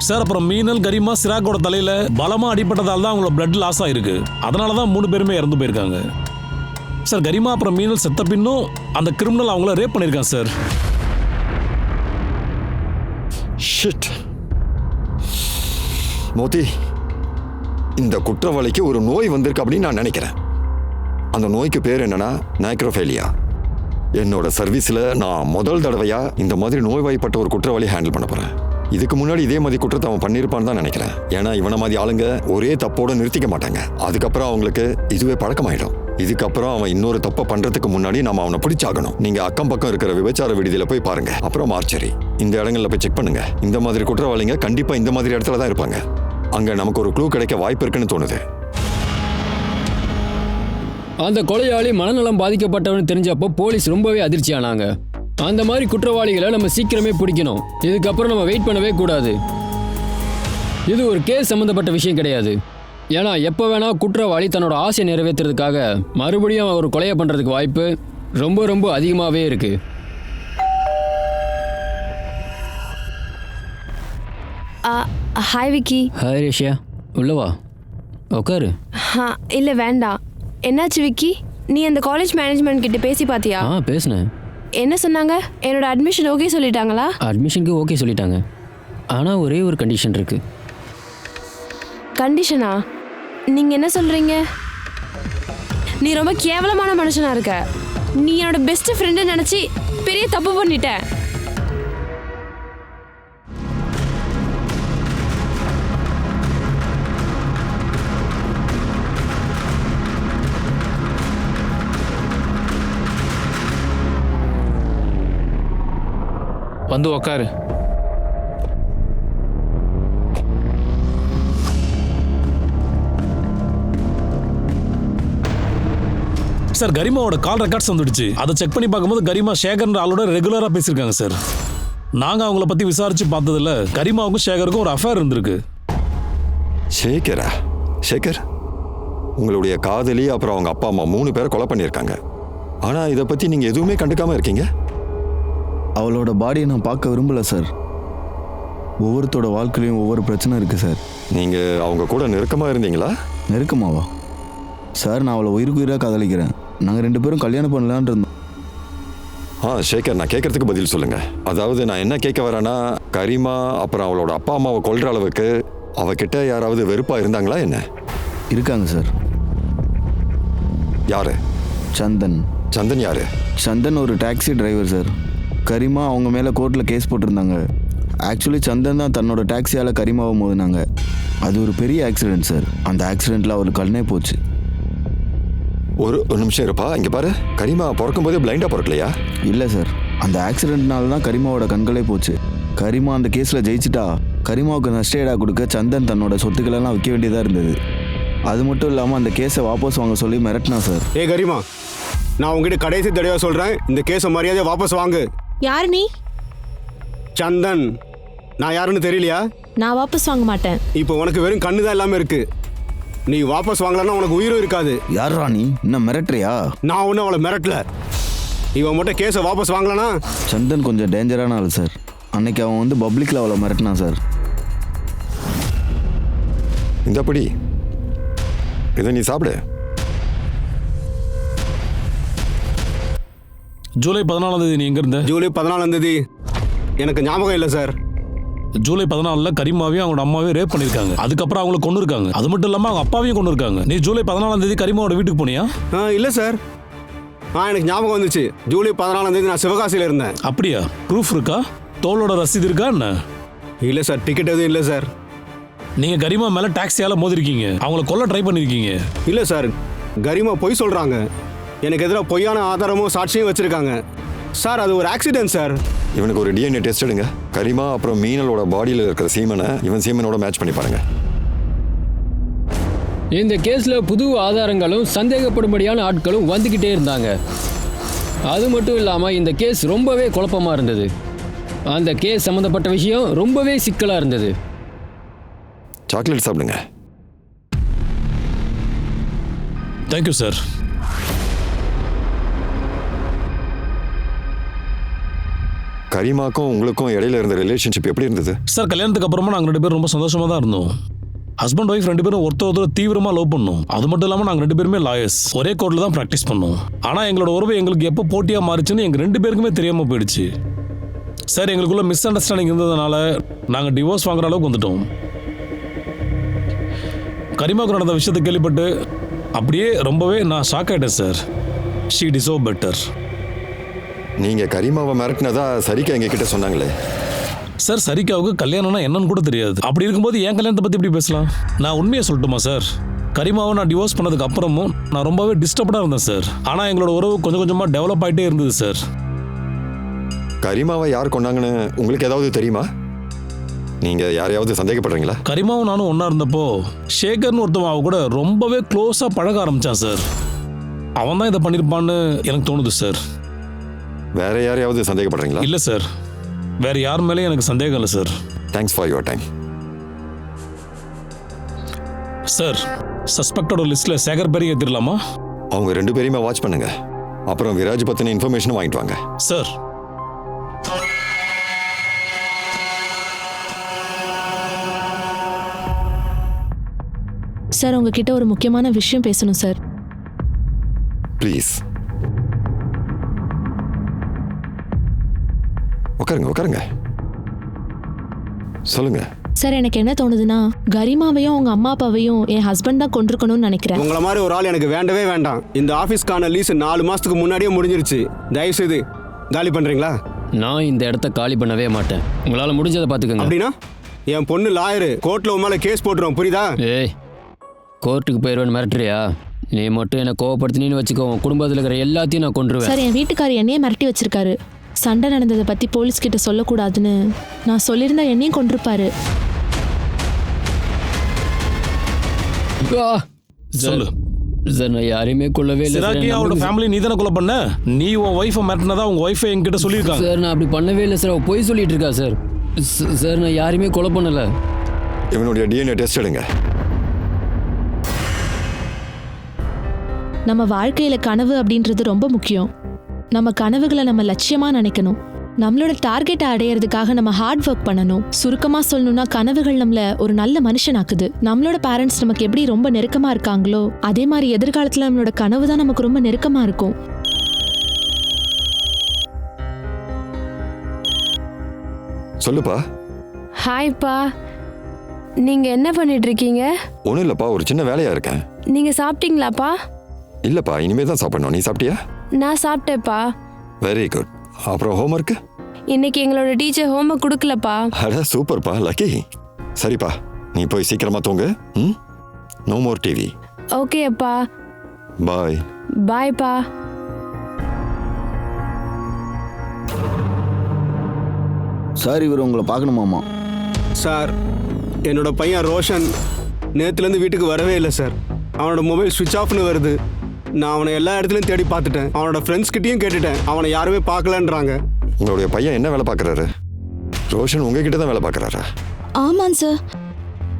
சார், அப்புறம் மீனல் கரிமா சிராக்கோட தலையில பலமா அடிப்பட்டதால் தான் அவங்களோட பிளட் லாஸ் ஆயிருக்கு. அதனால தான் 3 பேருமே இறந்து போயிருக்காங்க சார். கரிமா அப்புறம் மீனல் செத்த பின்னும் அந்த கிரிமினல் அவங்கள ரேப் பண்ணியிருக்கான் சார். ஷிட். மோதி, இந்த குற்றவாளிக்கு ஒரு நோய் வந்திருக்கு அப்படின்னு நான் நினைக்கிறேன். அந்த நோய்க்கு பேர் என்னன்னா நைக்ரோஃபேலியா. என்னோட சர்வீஸில் நான் முதல் தடவையா இந்த மாதிரி நோய்வாய்ப்பட்ட ஒரு குற்றவாளி ஹேண்டில் பண்ண போறேன். இதுக்கு முன்னாடி இதே மாதிரி குற்றத்தை அவன் பண்ணியிருப்பான்னு தான் நினைக்கிறேன். ஏன்னா இவனை மாதிரி ஆளுங்க ஒரே தப்போட நிறுத்திக்க மாட்டாங்க. அதுக்கப்புறம் அவங்களுக்கு இதுவே பழக்கமாயிடும். இதுக்கப்புறம் அவன் இன்னொரு தப்பை பண்றதுக்கு முன்னாடி நம்ம அவனை பிடிச்சாகணும். நீங்க அக்கம் பக்கம் இருக்கிற விபச்சார விடுதியில போய் பாருங்க. அப்புறம் மார்ச்சரி, இந்த இடங்கள்ல போய் செக் பண்ணுங்க. இந்த மாதிரி குற்றவாளிங்க கண்டிப்பா இந்த மாதிரி இடத்துல தான் இருப்பாங்க. அங்க நமக்கு ஒரு க்ளூ கிடைக்க வாய்ப்பு இருக்குன்னு தோணுது. அந்த கொலையாளி மனநலம் பாதிக்கப்பட்டவன்னு தெரிஞ்சப்போ போலீஸ் ரொம்பவே அதிர்ச்சியானாங்க. அந்த மாதிரி குற்றவாளிகளை நம்ம சீக்கிரமே பிடிக்கணும். இதுக்கப்புறம் நம்ம வெயிட் பண்ணவே கூடாது. இது ஒரு கேஸ் சம்மந்தப்பட்ட விஷயம் கிடையாது. ஏன்னா எப்போ வேணா குற்றவாளி தன்னோட ஆசையை நிறைவேற்றுறதுக்காக மறுபடியும் ஒரு கொலையை பண்ணுறதுக்கு வாய்ப்பு ரொம்ப ரொம்ப அதிகமாகவே இருக்கு. ஹாய் விக்கி. ஹாய் ரேஷியா, உள்ளவா உட்காரு. இல்லை வேண்டாம். என்னாச்சு விக்கி? நீ அந்த காலேஜ் மேனேஜ்மெண்ட் கிட்ட பேசி பார்த்தியா? பேசினேன். என்ன சொன்னாங்க? என்னோட அட்மிஷன் ஓகே சொல்லிட்டாங்களா? அட்மிஷனுக்கு ஓகே சொல்லிட்டாங்க. ஆனால் ஒரே ஒரு கண்டிஷன் இருக்கு. கண்டிஷனா? நீங்கள் என்ன சொல்கிறீங்க? நீ ரொம்ப கேவலமான மனுஷனா இருக்க. நீ என்னோட பெஸ்ட் ஃப்ரெண்டு நினச்சி பெரிய தப்பு பண்ணிட்ட. வந்து உக்காரு. சார் கரிமாவோட கால் ரெக்கார்ட்ஸ் வந்துடுச்சு. அதை செக் பண்ணி பார்க்கும்போது கரிமா சேகர்ன்ற ஆளோட ரெகுலரா பேசியிருக்காங்க சார். நாங்க அவங்கள பத்தி விசாரிச்சு பார்த்ததுல கரிமாவுக்கும் சேகருக்கும் ஒரு அஃபேர் இருந்திருக்கு. சேகர் உங்களுடைய காதலி அப்புறம் அவங்க அப்பா அம்மா 3 பேரை கொலை பண்ணியிருக்காங்க. ஆனா இதை பத்தி நீங்க எதுவுமே கண்டுக்காம இருக்கீங்க. அவளோட பாடியை நான் பார்க்க விரும்பல சார். ஒவ்வொருத்தோட வாழ்க்கையிலையும் ஒவ்வொரு பிரச்சனை இருக்குது சார். நீங்க அவங்க கூட நெருக்கமா இருந்தீங்களா? நெருக்கமாவா சார்? நான் அவளை உயிருக்கு உயிராக காதலிக்கிறேன். நாங்கள் 2 பேரும் கல்யாணம் பண்ணலான் இருந்தோம். சேகர், நான் கேட்கறதுக்கு பதில் சொல்லுங்க. அதாவது நான் என்ன கேட்க வரேன்னா, கரிமா அப்புறம் அவளோட அப்பா அம்மாவை கொல்ற அளவுக்கு அவகிட்ட யாராவது வெறுப்பா இருந்தாங்களா என்ன? இருக்காங்க சார். யாரு? சந்தன். சந்தன் யாரு? சந்தன் ஒரு டாக்ஸி டிரைவர் சார். கரிமா அவங்க மேலே கோர்ட்டில் கேஸ் போட்டிருந்தாங்க. ஆக்சுவலி சந்தன் தான் தன்னோட டாக்ஸியால் கரிமாவை மோதினாங்க. அது ஒரு பெரிய ஆக்சிடென்ட் சார். அந்த ஆக்சிடெண்ட்டில் அவருக்கு கண்ணே போச்சு. ஒரு நிமிஷம் இருப்பா, இங்கே பாரு. கரிமா பிறக்கும் போதே பிளைண்டாக பிறக்கலையா? இல்லை சார், அந்த ஆக்சிடென்ட்னால தான் கரிமாவோட கண்களே போச்சு. கரிமா அந்த கேஸில் ஜெயிச்சிட்டா கரிமாவுக்கு நஷ்டஈடா கொடுக்க சந்தன் தன்னோட சொத்துக்களெல்லாம் விற்க வேண்டியதாக இருந்தது. அது மட்டும் இல்லாமல் அந்த கேஸை வாபஸ் வாங்க சொல்லி மிரட்டினா சார். கரிமா, நான் உங்ககிட்ட கடைசி தடவை சொல்கிறேன், இந்த கேஸை மரியாதையை வாபஸ் வாங்கு. யார் நீ? சந்தன். நான் யாருன்னு தெரியலையா? நான் வாபஸ் வாங்க மாட்டேன். இப்போ உனக்கு வெறும் கண்ணு தான் இல்லாமல் இருக்கு. நீ வாபஸ் வாங்கலன்னா உனக்கு உயிரும் இருக்காது. யாரா நீ? இன்னும் மிரட்டுறியா? நான் ஒன்றும் அவளை மிரட்டல. இவன் மட்டும் கேஸை வாபஸ் வாங்கலனா? சந்தன் கொஞ்சம் டேஞ்சரான ஆள் சார். அன்னைக்கு அவன் வந்து பப்ளிக்கில் அவளை மிரட்டினான் சார். இந்தப்படி இதை நீ சாப்பிடு. ஜூலை 14ஆம் தேதி நீ எங்க இருந்த? ஜூலை 14ஆம் தேதி எனக்கு ஞாபகம் இல்லை சார். ஜூலை 14 கரிமாவையும் அவங்களோட அம்மாவையும் ரேப் பண்ணிருக்காங்க. அதுக்கப்புறம் அவங்களை கொண்டு இருக்காங்க. அது மட்டும் இல்லாம அவங்க அப்பாவையும் கொண்டு இருக்காங்க. நீ ஜூலை 14ஆம் தேதி கரிமாவோட வீட்டுக்கு போனியா? இல்லை சார். எனக்கு ஞாபகம் வந்துச்சு. ஜூலை 14ஆம் தேதி நான் சிவகாசியில் இருந்தேன். அப்படியா? ப்ரூஃப் இருக்கா? தோளோட ரசீது இருக்கா என்ன? இல்லை சார், டிக்கெட் எதுவும் இல்லை சார். நீங்க கரிமா மேல டாக்ஸியால மோதிருக்கீங்க, அவங்கள கொல்ல ட்ரை பண்ணிருக்கீங்க. இல்லை சார், கரிமா பொய் சொல்றாங்க. எனக்கு எதிராக பொய்யான ஆதாரமும் சாட்சியும் வச்சிருக்காங்க சார். அது ஒரு ஆக்சிடென்ட் சார். இவனுக்கு ஒரு DNA டெஸ்ட் எடுங்க. கரிமா அப்புறம் மீனலோட பாடியில் இருக்கிற சீமனை இவன் சீமனோட மேட்ச் பண்ணி பாருங்க. இந்த கேஸ்ல புது ஆதாரங்களும் சந்தேகப்படும்படியான ஆட்களும் வந்துகிட்டே இருந்தாங்க. அது மட்டும் இல்லாம இந்த கேஸ் ரொம்பவே குழப்பமா இருந்தது. அந்த கேஸ் சம்பந்தப்பட்ட விஷயம் ரொம்பவே சிக்கலா இருந்தது. சாக்லேட் சாப்பிடுங்க. Thank you sir. கரிமாக்கும் உங்களுக்கும் இடையில இருந்த ரிலேஷன்ஷிப் எப்படி இருந்தது? சார், கல்யாணத்துக்கு அப்புறமா நாங்கள் 2 பேரும் ரொம்ப சந்தோஷமா தான் இருந்தோம். ஹஸ்பண்ட் ஒய்ஃப் 2 பேரும் ஒருத்தர் தீவிரமா லவ் பண்ணோம். அது மட்டும் இல்லாமல் நாங்கள் 2 பேருமே லாயர்ஸ். ஒரே கோர்ட்டில் தான் ப்ராக்டிஸ் பண்ணோம். ஆனால் எங்களோட உறவு எங்களுக்கு எப்போ போட்டியாக மாறிச்சுன்னு எங்கள் 2 பேருக்குமே தெரியாம போயிடுச்சு. சார், எங்களுக்குள்ள மிஸ் அண்டர்ஸ்டாண்டிங் இருந்ததுனால நாங்கள் டிவோர்ஸ் வாங்குற அளவுக்கு வந்துட்டோம். கரிமாவுக்கு நடந்த விஷயத்தை கேள்விப்பட்டு அப்படியே ரொம்பவே நான் ஷாக் ஆகிட்டேன் சார். She deserve better. நீங்க கரிமாவை மிரட்டினதா சரிக்கா எங்ககிட்ட சொன்னாங்களே. சார், சரிக்காவுக்கு கல்யாணம்னா என்னன்னு கூட தெரியாது. அப்படி இருக்கும்போது என் கல்யாணத்தை பற்றி எப்படி பேசலாம்? நான் உண்மையை சொல்லட்டுமா சார்? கரிமாவை நான் டிவோர்ஸ் பண்ணதுக்கு அப்புறமும் நான் ரொம்பவே டிஸ்டர்ப்டாக இருந்தேன் சார். ஆனால் எங்களோட உறவு கொஞ்சம் கொஞ்சமாக டெவலப் ஆகிட்டே இருந்தது சார். கரிமாவை யார் கொண்டாங்கன்னு உங்களுக்கு ஏதாவது தெரியுமா? நீங்க யாரையாவது சந்தேகப்படுறீங்களா? கரிமாவும் நானும் ஒன்றா இருந்தப்போ ஷேகர்னு ஒருத்தவன் அவ கூட ரொம்பவே க்ளோஸாக பழக ஆரம்பித்தான் சார். அவன் தான் இதை பண்ணியிருப்பான்னு எனக்கு தோணுது சார். வேற யாரையாவது சந்தேகப்படுறீங்களா? இல்லை சார், வேற யார் மேலேயும் எனக்கு சந்தேகம் இல்லை sir. Thanks for your time. Sir, சஸ்பெக்டோட லிஸ்ட்ல சேகர் பேரையும் ஏற்றிடலாமா? அவங்க 2 பேரையுமே வாட்ச் பண்ணுங்க. அப்புறம் விராஜ் பத்தின இன்ஃபர்மேஷனும் வாங்கிட்டு வாங்க. சார். சார், உங்ககிட்ட ஒரு முக்கியமான விஷயம் பேசணும் சார். ப்ளீஸ் உட்காருங்க. சொல்லுங்க சார். எனக்கு என்ன தோணுதுன்னா, கரிமாவையும் உங்க அம்மா அப்பாவையும் என் ஹஸ்பண்ட் தான் கொண்டிருக்கணும்னு நினைக்கிறேன். உங்களை மாதிரி ஒரு ஆள் எனக்கு வேண்டவே வேண்டாம். இந்த ஆஃபீஸ்க்கான லீஸ் 4 மாசத்துக்கு முன்னாடியே முடிஞ்சிருச்சு. தயவுசெய்து காலி பண்றீங்களா? நான் இந்த இடத்த காலி பண்ணவே மாட்டேன். உங்களால முடிஞ்சதை பார்த்துக்கோங்க. அப்படின்னா என் பொண்ணு லாயரு, கோர்ட்ல உன் மேல கேஸ் போட்டுரும், புரியுதா? ஏய், கோர்ட்டுக்கு போயிடுவேன்னு மிரட்டுறியா? நீ மட்டும் என்னை கோவப்படுத்தினு வச்சுக்கோ, குடும்பத்தில் இருக்கிற எல்லாத்தையும் நான் கொண்டுருவேன். சார், என் வீட்டுக்காரர் என்னையே மிரட்டி வச்சிருக்காரு. சண்டை நடந்ததை பத்தி போலீஸ் கிட்ட சொல்லக்கூடாதுன்னு நான் சொல்லியிருந்தா என்னையும் கொண்டிருப்பாரு. சொல்லு. சார் நான் யாரையுமே கொல்லவே இல்லை சார். சிராக்கி அவரோட ஃபேமிலி நீ தானே கொலை பண்ண? நீ உன் ஒய்ஃபை மிரட்டினதா உங்க ஒய்ஃபை என்கிட்ட சொல்லியிருக்காங்க. சார் நான் அப்படி பண்ணவே இல்லை சார். அவ பொய் சொல்லிட்டு இருக்கா சார். சார் நான் யாரையுமே கொலை பண்ணல. இவனுடைய டிஎன்ஏ டெஸ்ட் எடுங்க. நம்ம வாழ்க்கையில கனவு அப்படின்றது ரொம்ப முக்கியம். நம்ம கனவுகளை நம்ம லட்சியமா நினைக்கணும். நம்மளோட டார்கெட்டை அடையிறதுக்காக நம்ம ஹார்ட் ஒர்க் பண்ணணும். சுருக்கமா சொல்லணும்னா கனவுகள் நம்மள ஒரு நல்ல மனுஷனாக்குது. நம்மளோட பேரண்ட்ஸ் நமக்கு எப்படி ரொம்ப நெருக்கமா இருக்காங்களோ அதே மாதிரி எதிர்காலத்துல நம்மளோட கனவு தான் நமக்கு ரொம்ப நெருக்கமா இருக்கும். சொல்லுப்பா. ஹாய்ப்பா, நீங்க என்ன பண்ணிட்டு இருக்கீங்க? ஒன்றும் இல்லைப்பா, ஒரு சின்ன வேலையா இருக்கேன். நீங்க சாப்பிட்டீங்களாப்பா? இல்லைப்பா, இனிமே தான் சாப்பிடணும். நீ சாப்பிட்டியா? நான் சாப்பிட்டேப்பா. Very good. அப்புறம் ஹோம்ஒர்க்கு? இன்னைக்கு எங்களோட டீச்சர் ஹோம்ஒர்க் கொடுக்கலப்பா. அட சூப்பர்ப்பா, லக்கி. சரிப்பா, நீ போய் சீக்கிரமா தூங்கு. ம், நோ மோர் டிவி. ஓகே அப்பா. பாய். பாய்ப்பா. சார் இவர் உங்களை பார்க்கணுமாமா? சார், என்னோட பையன் ரோஷன் நேற்றுலேருந்து வீட்டுக்கு வரவே இல்லை சார். அவனோட மொபைல் சுவிட்ச் ஆஃப்னு வருது. நான் அவனை எல்லா இடத்துலையும் தேடி பார்த்துட்டேன். அவனோட ஃப்ரெண்ட்ஸ் கிட்டேயும் கேட்டுட்டேன். அவனை யாருமே பார்க்கலன்றாங்க. உங்களுடைய பையன் என்ன வேலை பார்க்குறாரு? ரோஷன் உங்ககிட்ட தான் வேலை பார்க்குறாரா? ஆமாம் சார்.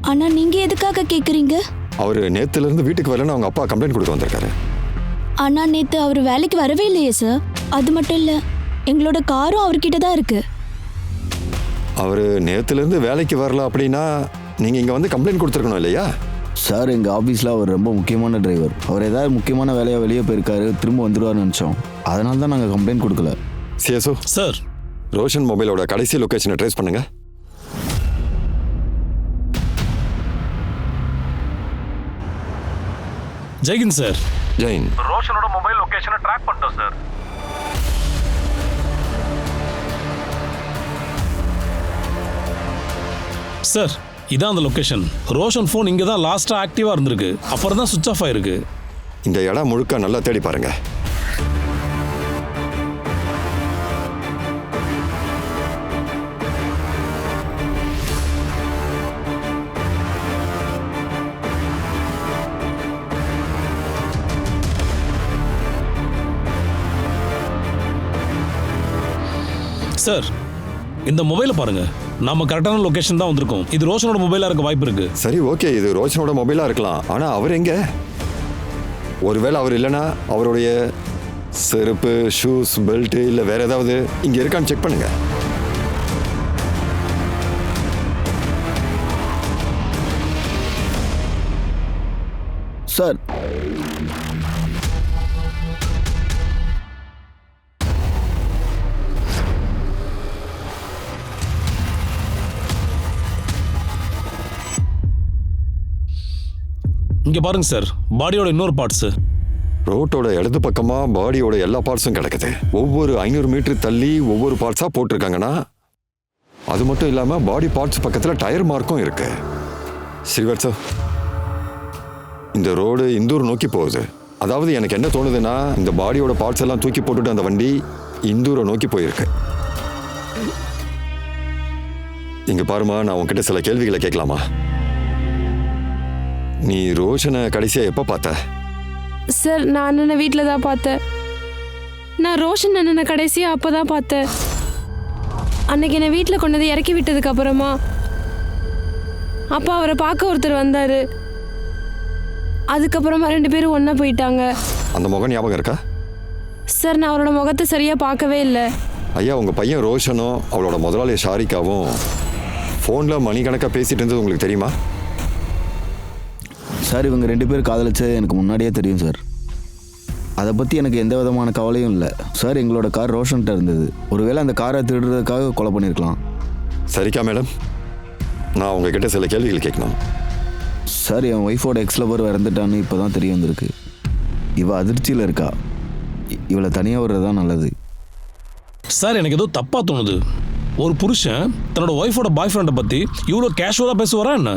ஆனா நீங்க எதுக்காக கேக்குறீங்க? அவர் நேற்றுலேருந்து வீட்டுக்கு வரலன்னு அவங்க அப்பா கம்ப்ளைண்ட் கொடுக்க வந்திருக்காரு. ஆனா நேத்து அவர் வேலைக்கு வரவே இல்லையே சார். அது மட்டும் இல்ல, எங்களோட காரும் அவர்கிட்ட தான் இருக்கு. அவர் நேற்றுலேருந்து வேலைக்கு வரல அப்படின்னா நீங்கள் இங்கே வந்து கம்ப்ளைண்ட் கொடுத்துருக்கணும் இல்லையா? சார் எங்கள் ஆஃபீஸில் அவர் ரொம்ப முக்கியமான டிரைவர். அவர் ஏதாவது முக்கியமான வேலையாக வெளியே போயிருக்காரு, திரும்ப வந்துடுவார்னு நினச்சோம். அதனால தான் நாங்கள் கம்ப்ளைண்ட் கொடுக்கல. சிஎஸ்ஓ சார், ரோஷன் மொபைலோட கடைசி லொகேஷனை ட்ரேஸ் பண்ணுங்க. ஜெய்கின் சார். ஜெயின். ரோஷனோட மொபைல் லொகேஷனை ட்ராக் பண்ணிட்டோம் சார். சார், இதான் அந்த லொகேஷன். ரோஷன் ஃபோன் இங்கே தான் லாஸ்ட்டாக ஆக்டிவாக இருந்திருக்கு. அப்புறம் தான் சுவிட்ச் ஆஃப் ஆயிருக்கு. இந்த இடம் முழுக்க நல்லா தேடி பாருங்க. சார், இந்த மொபைலை பாருங்க. நம்ம கரெக்டான லொகேஷன் தான் வந்திருக்கோம். இது ரோஷனோட மொபைலா இருக்க வாய்ப்பு இருக்கு. சரி, ஓகே, இது ரோஷனோட மொபைலா இருக்கலாம். ஆனா அவர் எங்க? ஒருவேளை அவர் இல்லைன்னா அவருடைய செருப்பு, ஷூஸ், பெல்ட் இல்ல வேற ஏதாவது இங்க இருக்கான்னு செக் பண்ணுங்க. சார் இங்க பாருங்க சார், பாடியோட இன்னொரு பார்ட்ஸ். ரோட்டோட இடது பக்கமா பாடியோட எல்லா பார்ட்ஸும் கிடக்குது. ஒவ்வொரு 500 மீட்டர் தள்ளி ஒவ்வொரு பார்ட்ஸா போட்டிருக்காங்கன்னா, அது மட்டும் இல்லாம பாடி பார்ட்ஸ் பக்கத்துல டயர் மார்க்கும் இருக்கு. ஸ்ரீவத்சா, இந்த ரோடு இந்தூர் நோக்கி போகுது. அதாவது எனக்கு என்ன தோணுதுன்னா, இந்த பாடியோட பார்ட்ஸ் எல்லாம் தூக்கி போட்டுட்டு அந்த வண்டி இந்தூரை நோக்கி போயிருக்கு. இங்க பாருமா, நான் உன்கிட்ட சில கேள்விகளை கேட்கலாமா? நீ ரோஷனை கடைசியா எப்ப பார்த்த? சார், நான் அண்ணனை வீட்டில் தான் பார்த்தேன். நான் ரோஷன் அண்ணனை கடைசியாக அப்போ தான் பார்த்தேன். அன்னைக்கு என்னை வீட்டில் கொண்டது இறக்கி விட்டதுக்கு அப்புறமா அப்பா அவரை பார்க்க ஒருத்தர் வந்தார். அதுக்கப்புறமா 2 பேரும் ஒன்றா போயிட்டாங்க. அந்த முகம் ஞாபகம் இருக்கா? சார், நான் அவரோட முகத்தை சரியாக பார்க்கவே இல்லை. ஐயா, உங்க பையன் ரோஷனும் அவளோட முதலாளி ஷாரிகாவும் ஃபோனில் மணிக்கணக்காக பேசிட்டு இருந்தது உங்களுக்கு தெரியுமா? சார் இவங்க 2 பேர் காதலிச்சது எனக்கு முன்னாடியே தெரியும் சார். அதை பற்றி எனக்கு எந்த விதமான கவலையும் இல்லை சார். எங்களோட கார் ரோஷன்கிட்ட இருந்தது. ஒருவேளை அந்த காரை திருடுறதுக்காக கொலை பண்ணியிருக்கலாம். சரிக்கா மேடம், நான் உங்ககிட்ட சில கேள்விகள் கேட்கணும். சார் என் ஒய்ஃபோட எக்ஸ்லவர் இறந்துட்டான்னு இப்போ தான் தெரிய வந்திருக்கு. இவ அதிர்ச்சியில் இருக்கா. இவளை தனியாக வர்றது தான் நல்லது. சார், எனக்கு ஏதோ தப்பா தோணுது. ஒரு புருஷன் தன்னோட ஒய்ஃபோட பாய் ஃப்ரெண்டை பற்றி இவ்வளோ கேஷுவலாக பேசுவாரா என்ன?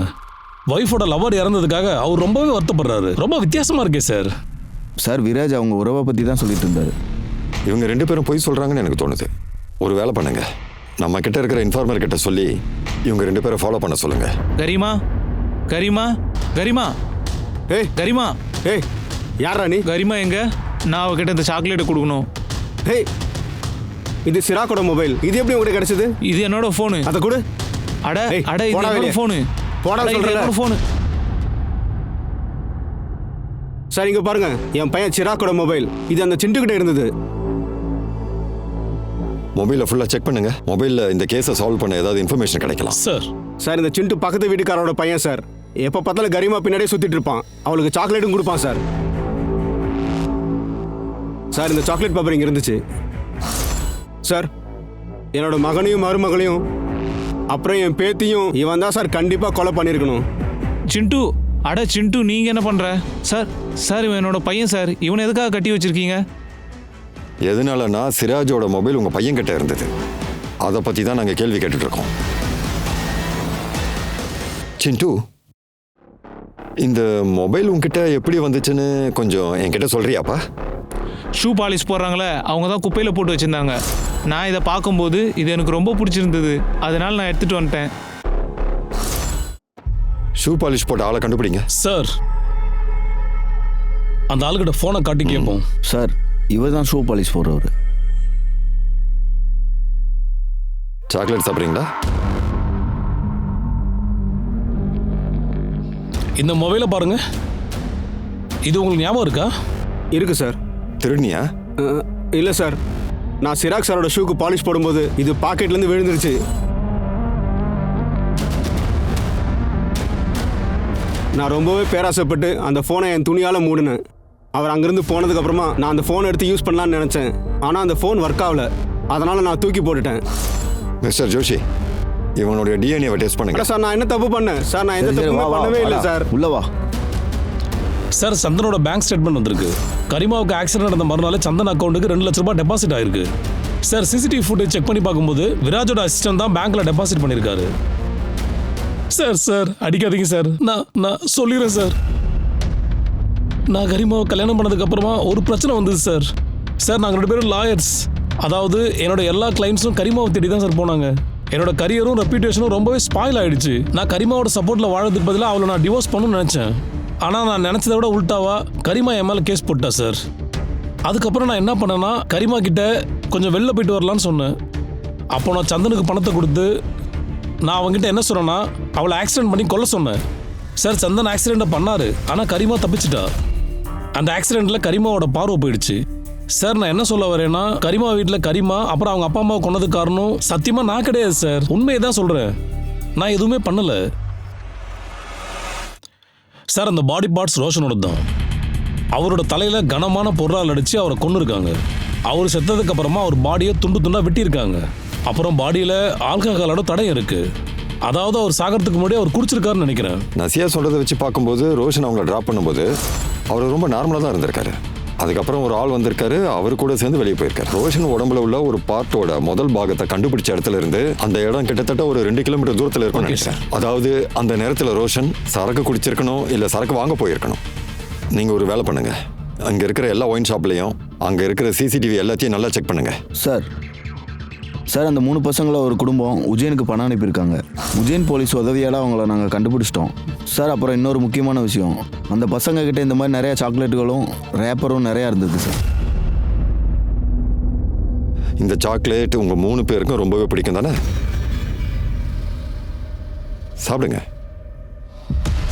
ஒய்ஃபோட லவர் இறந்ததுக்காக அவர் ரொம்பவே வருத்தப்படுறாரு. ரொம்ப வித்தியாசமா இருக்கே சார். சார் விராஜ் அவங்க உறவை பற்றி தான் சொல்லிட்டு இருந்தாரு. இவங்க 2 பேரும் பொய் சொல்கிறாங்கன்னு எனக்கு தோணுது. ஒரு வேலை பண்ணுங்க, நம்ம கிட்ட இருக்கிற இன்ஃபார்மர் கிட்ட சொல்லி இவங்க 2 பேரை ஃபாலோ பண்ண சொல்லுங்க. கரிமா, கரிமா, கரிமா, ஏய் கரிமா, ஏய் யாரா நீ? கரிமா எங்க? நான் அவகிட்ட இந்த சாக்லேட்டை கொடுக்கணும். ஹேய், இது சிராக்கோட மொபைல். இது எப்படி உங்களுக்கு கிடைச்சது? இது என்னோட ஃபோனு. அதை கொடு. அட ஏய், அட இது போடா என்னோட வெளியே. ஃபோனு. போடா சொல்றேன்ல. ஃபோனு. சார் இங்க பாருங்க, என் பையன் சிராக்கோட மொபைல். இது அந்த சிண்டு கிட்ட இருந்தது. மொபைலை ஃபுல்லாக செக் பண்ணுங்க. மொபைலில் இந்த கேஸை சால்வ் பண்ண ஏதாவது இன்ஃபர்மேஷன் கிடைக்கலாம். சார் சார் இந்த சிண்டு பக்கத்து வீட்டுக்காரோட பையன் சார். எப்போ பார்த்தாலும் கரிமா பின்னாடியே சுத்திட்டு இருப்பான். அவளுக்கு சாக்லேட்டும் கொடுப்பான் சார். சார் இந்த சாக்லேட் பேப்பர் இங்க இருந்துச்சு சார். என்னோட மகனையும் மருமகளையும் அப்புறம் என் பேத்தியும் இவன் தான் சார் கண்டிப்பா கொலை பண்ணியிருக்கணும். சிண்டு, அட சிண்டு, நீங்க என்ன பண்ற? சார் சார் இவன் என்னோட பையன் சார். இவனை எதுக்காக கட்டி வச்சிருக்கீங்க? எதனாலனா சிராஜோட மொபைல் உங்கள் பையன் கிட்ட இருந்தது. அதை பற்றி தான் நாங்கள் கேள்வி கேட்டுட்டு இருக்கோம். சிண்டு, இந்த மொபைல் உங்ககிட்ட எப்படி வந்துச்சுன்னு கொஞ்சம் என்கிட்ட சொல்றியாப்பா? ஷூ பாலிஷ் போடுறாங்களே, அவங்க தான் குப்பையில் போட்டு வச்சுருந்தாங்க. நான் இதை பார்க்கும்போது இது எனக்கு ரொம்ப பிடிச்சிருந்தது. அதனால நான் எடுத்துகிட்டு வந்துட்டேன். ஷூ பாலிஷ் போட்ட ஆளை கண்டுபிடிங்க. சார் அந்த ஆளுகிட்ட ஃபோனை காட்டி கேட்போம். சார் இவர் தான் ஷூ பாலிஷ் போடுறவர். சாக்லேட் சாப்பிட்றீங்களா? இந்த மொபைலை பாருங்க. இது உங்களுக்கு ஞாபகம் இருக்கா? இருக்கு சார். திருடினியா? இல்லை சார், நான் சிராக் சாரோட ஷூக்கு பாலிஷ் போடும்போது இது பாக்கெட்லேருந்து விழுந்துருச்சு. நான் ரொம்பவே பேராசைப்பட்டு அந்த ஃபோனை என் துணியால் மூடினேன். அவர் அங்கேருந்து போனதுக்கப்புறமா நான் அந்த ஃபோனை எடுத்து யூஸ் பண்ணலான்னு நினச்சேன். ஆனால் அந்த ஃபோன் ஒர்க் ஆகல. அதனால் நான் தூக்கி போட்டுட்டேன். மிஸ்டர் ஜோஷி, இவனுடைய டிஎன்ஏவை டெஸ்ட் பண்ணுங்க. சார் நான் என்ன தப்பு பண்ணேன் சார்? நான் எந்த தப்புமே பண்ணவே இல்லை சார். உள்ளவா சார் சந்தனோட பேங்க் ஸ்டேட்மெண்ட் வந்திருக்கு. கரிமாவுக்கு ஆக்சிடென்ட் நடந்த மறுநாள் சந்தன் அக்கௌண்ட்டுக்கு 2 லட்ச ரூபாய் டெபாசிட் ஆயிருக்கு. சார் சிசிடிவி ஃபுட்டேஜ் செக் பண்ணி பார்க்கும்போது விராஜோட அசிஸ்டன்ட் தான் பேங்க்ல டெபாசிட் பண்ணியிருக்காரு. சார் சார் அடிக்காதீங்க சார். நான் சொல்லிடுறேன் சார். நான் கரிமாவை கல்யாணம் பண்ணதுக்கு அப்புறமா ஒரு பிரச்சனை வந்தது சார். சார் நாங்கள் 2 பேரும் லாயர்ஸ். அதாவது என்னோட எல்லா கிளைண்ட்ஸும் கரிமாவை தேடி தான் சார் போனாங்க. என்னோட கரியரும் ரெப்யூட்டேஷனும் ரொம்பவே ஸ்பாயில் ஆயிடுச்சு. நான் கரிமாவோட சப்போர்ட்ல வாழறதுக்கு பதிலாக அவளை நான் டிவோர்ஸ் பண்ணணும்னு நினைச்சேன். ஆனால் நான் நினச்சதை விட உள்டாவா கரிமா என் மேலே கேஸ் போட்டா சார். அதுக்கப்புறம் நான் என்ன பண்ணேன்னா கரிமா கிட்ட கொஞ்சம் வெளில போயிட்டு வரலான்னு சொன்னேன். அப்போ நான் சந்தனுக்கு பணத்தை கொடுத்து நான் அவங்ககிட்ட என்ன சொன்னேன்னா அவளை ஆக்சிடென்ட் பண்ணி கொல்ல சொன்னேன். சார் சந்தன் ஆக்சிடென்ட்டை பண்ணாரு, ஆனால் கரிமா தப்பிச்சிட்டா. அந்த ஆக்சிடென்ட்ல கரிமாவோட பார்வை போயிடுச்சு. சார் நான் என்ன சொல்ல வரேன்னா கரிமா வீட்டில் கரிமா அப்புறம் அவங்க அப்பா அம்மாவை கொன்னதுக்கு காரணம் சத்தியமாக நான் கிடையாது சார். உண்மையை தான் சொல்கிறேன். நான் எதுவுமே பண்ணலை சார். அந்த பாடி பார்ட்ஸ் ரோஷனோட தான். அவரோட தலையில் கனமான பொருளால் அடித்து அவரை கொன்னுருக்காங்க. அவர் செத்ததுக்கு அப்புறமா அவர் பாடியை துண்டு துண்டாக வெட்டியிருக்காங்க. அப்புறம் பாடியில் ஆல்கஹாலோட தடயம் இருக்குது. அதாவது அவர் சாகிறதுக்கு முன்னாடி அவர் குடிச்சிருக்காருன்னு நினைக்கிறேன். நசியா சொல்கிறத வச்சு பார்க்கும்போது ரோஷன் அவங்கள ட்ராப் பண்ணும்போது அவர் ரொம்ப நார்மலாக தான் இருந்திருக்காரு. அதுக்கப்புறம் ஒரு ஆள் வந்திருக்காரு, அவர் கூட சேர்ந்து வெளியே போயிருக்காரு. ரோஷன் உடம்புல உள்ள ஒரு பார்ட்டோட முதல் பாகத்தை கண்டுபிடிச்ச இடத்துல இருந்து அந்த இடம் கிட்டத்தட்ட ஒரு 2 கிலோமீட்டர் தூரத்தில் இருக்கும்னு நினைக்கிறேன். அதாவது அந்த நேரத்தில் ரோஷன் சரக்கு குடிச்சிருக்கணும், இல்லை சரக்கு வாங்க போயிருக்கணும். நீங்கள் ஒரு வேலை பண்ணுங்க, அங்கே இருக்கிற எல்லா ஒயின் ஷாப்லையும் அங்கே இருக்கிற சிசிடிவி எல்லாத்தையும் நல்லா செக் பண்ணுங்க. சார் அந்த 3 பசங்கள ஒரு குடும்பம் உஜ்ஜைனுக்கு பணம் அனுப்பியிருக்காங்க. உஜ்ஜைன் போலீஸ் உதவியால் அவங்கள நாங்கள் கண்டுபிடிச்சிட்டோம் சார். அப்புறம் இன்னொரு முக்கியமான விஷயம், அந்த பசங்க கிட்ட இந்த மாதிரி நிறைய சாக்லேட்டுகளும் ரேப்பரும் நிறையா இருந்தது சார். இந்த சாக்லேட் உங்கள் 3 பேருக்கும் ரொம்பவே பிடிக்கும் தானே? சாப்பிடுங்க,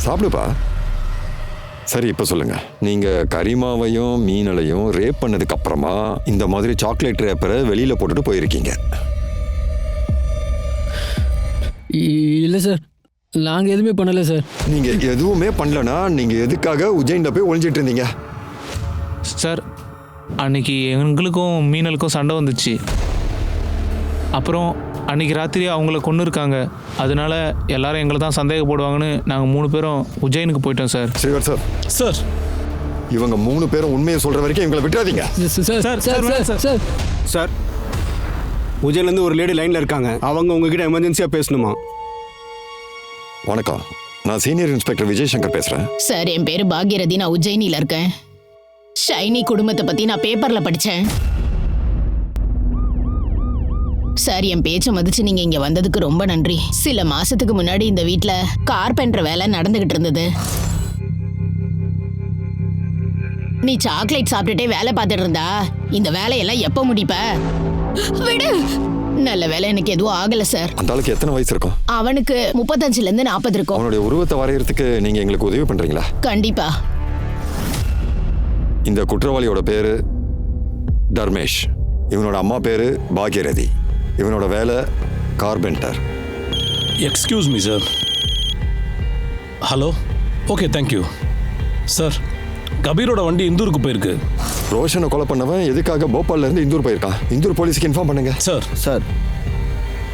சாப்பிடுப்பா. சரி இப்போ சொல்லுங்க, நீங்க கரிமாவையும் மீனலையும் ரேப் பண்ணதுக்கு அப்புறமா இந்த மாதிரி சாக்லேட் ரேப்பரை வெளியில போட்டுட்டு போயிருக்கீங்க. இல்லை சார், நாங்கள் எதுவுமே பண்ணலை சார். நீங்க எதுவுமே பண்ணலனா நீங்க எதுக்காக உஜ்ஜைன்ல போய் ஒளிஞ்சிட்டு இருந்தீங்க? சார் அன்னைக்கு எங்களுக்கும் மீனலுக்கும் சண்டை வந்துச்சு. அப்புறம் அன்னைக்கு ராத்திரி அவங்கள கொண்டு இருக்காங்க. அதனால எல்லாரும் எங்களை தான் சந்தேகப்படுவாங்கன்னு நாங்கள் 3 பேரும் உஜ்ஜைனுக்கு போயிட்டோம் சார். ஸ்ரீவர் சார், சார் இவங்க 3 பேரும் உண்மையை சொல்ற வரைக்கும் எங்களை விட்டுறாதீங்க. சார் உஜ்ஜைன்லேருந்து ஒரு லேடி லைனில் இருக்காங்க. அவங்க உங்ககிட்ட எமர்ஜென்சியாக பேசணுமா? வணக்கம், நான் சீனியர் இன்ஸ்பெக்டர் விஜய் சங்கர் பேசுறேன். சார் என் பேரு பாக்யரதி, நான் உஜ்ஜயினில இருக்கேன். ஷைனி குடும்பத்தை பத்தி நான் பேப்பர்ல படிச்சேன். சார் என் பேச்ச மதிச்சு நீங்க இங்க வந்ததுக்கு ரொம்ப நன்றி. சில மாசத்துக்கு முன்னாடி இந்த வீட்ல கார்பெண்டர் வேலை நடந்துகிட்டு இருந்தது. நீ சாக்லேட் சாப்பிட்டுட்டே வேலை பார்த்துட்டு இருந்தா இந்த வேலையெல்லாம் எப்ப முடிப்ப? விடு. நல்ல வேலை எனக்கு எதுவும் ஆகல சார். அந்த ஆளுக்கு எத்தனை வயசு இருக்கும்? அவனுக்கு 35ல இருந்து 40 இருக்கும். அவனுடைய உருவத்தை வரையறதுக்கு நீங்க எங்களுக்கு உதவி பண்றீங்களா? கண்டிப்பா. இந்த குற்றவாளியோட பேரு தர்மேஷ். இவனோட அம்மா பேரு பாக்யரதி. இவனோட வேலை carpenter. Excuse me sir. Hello. Okay, thank you sir. கபீரோட வண்டி இந்தூருக்கு போயிருக்கு. ரோஷனை கொலை பண்ணவன் எதுக்காக போபால்ல இருந்து இந்தூர் போயிருக்கான்? இந்தூர் போலீஸ்க்கு இன்ஃபார்ம் பண்ணுங்க.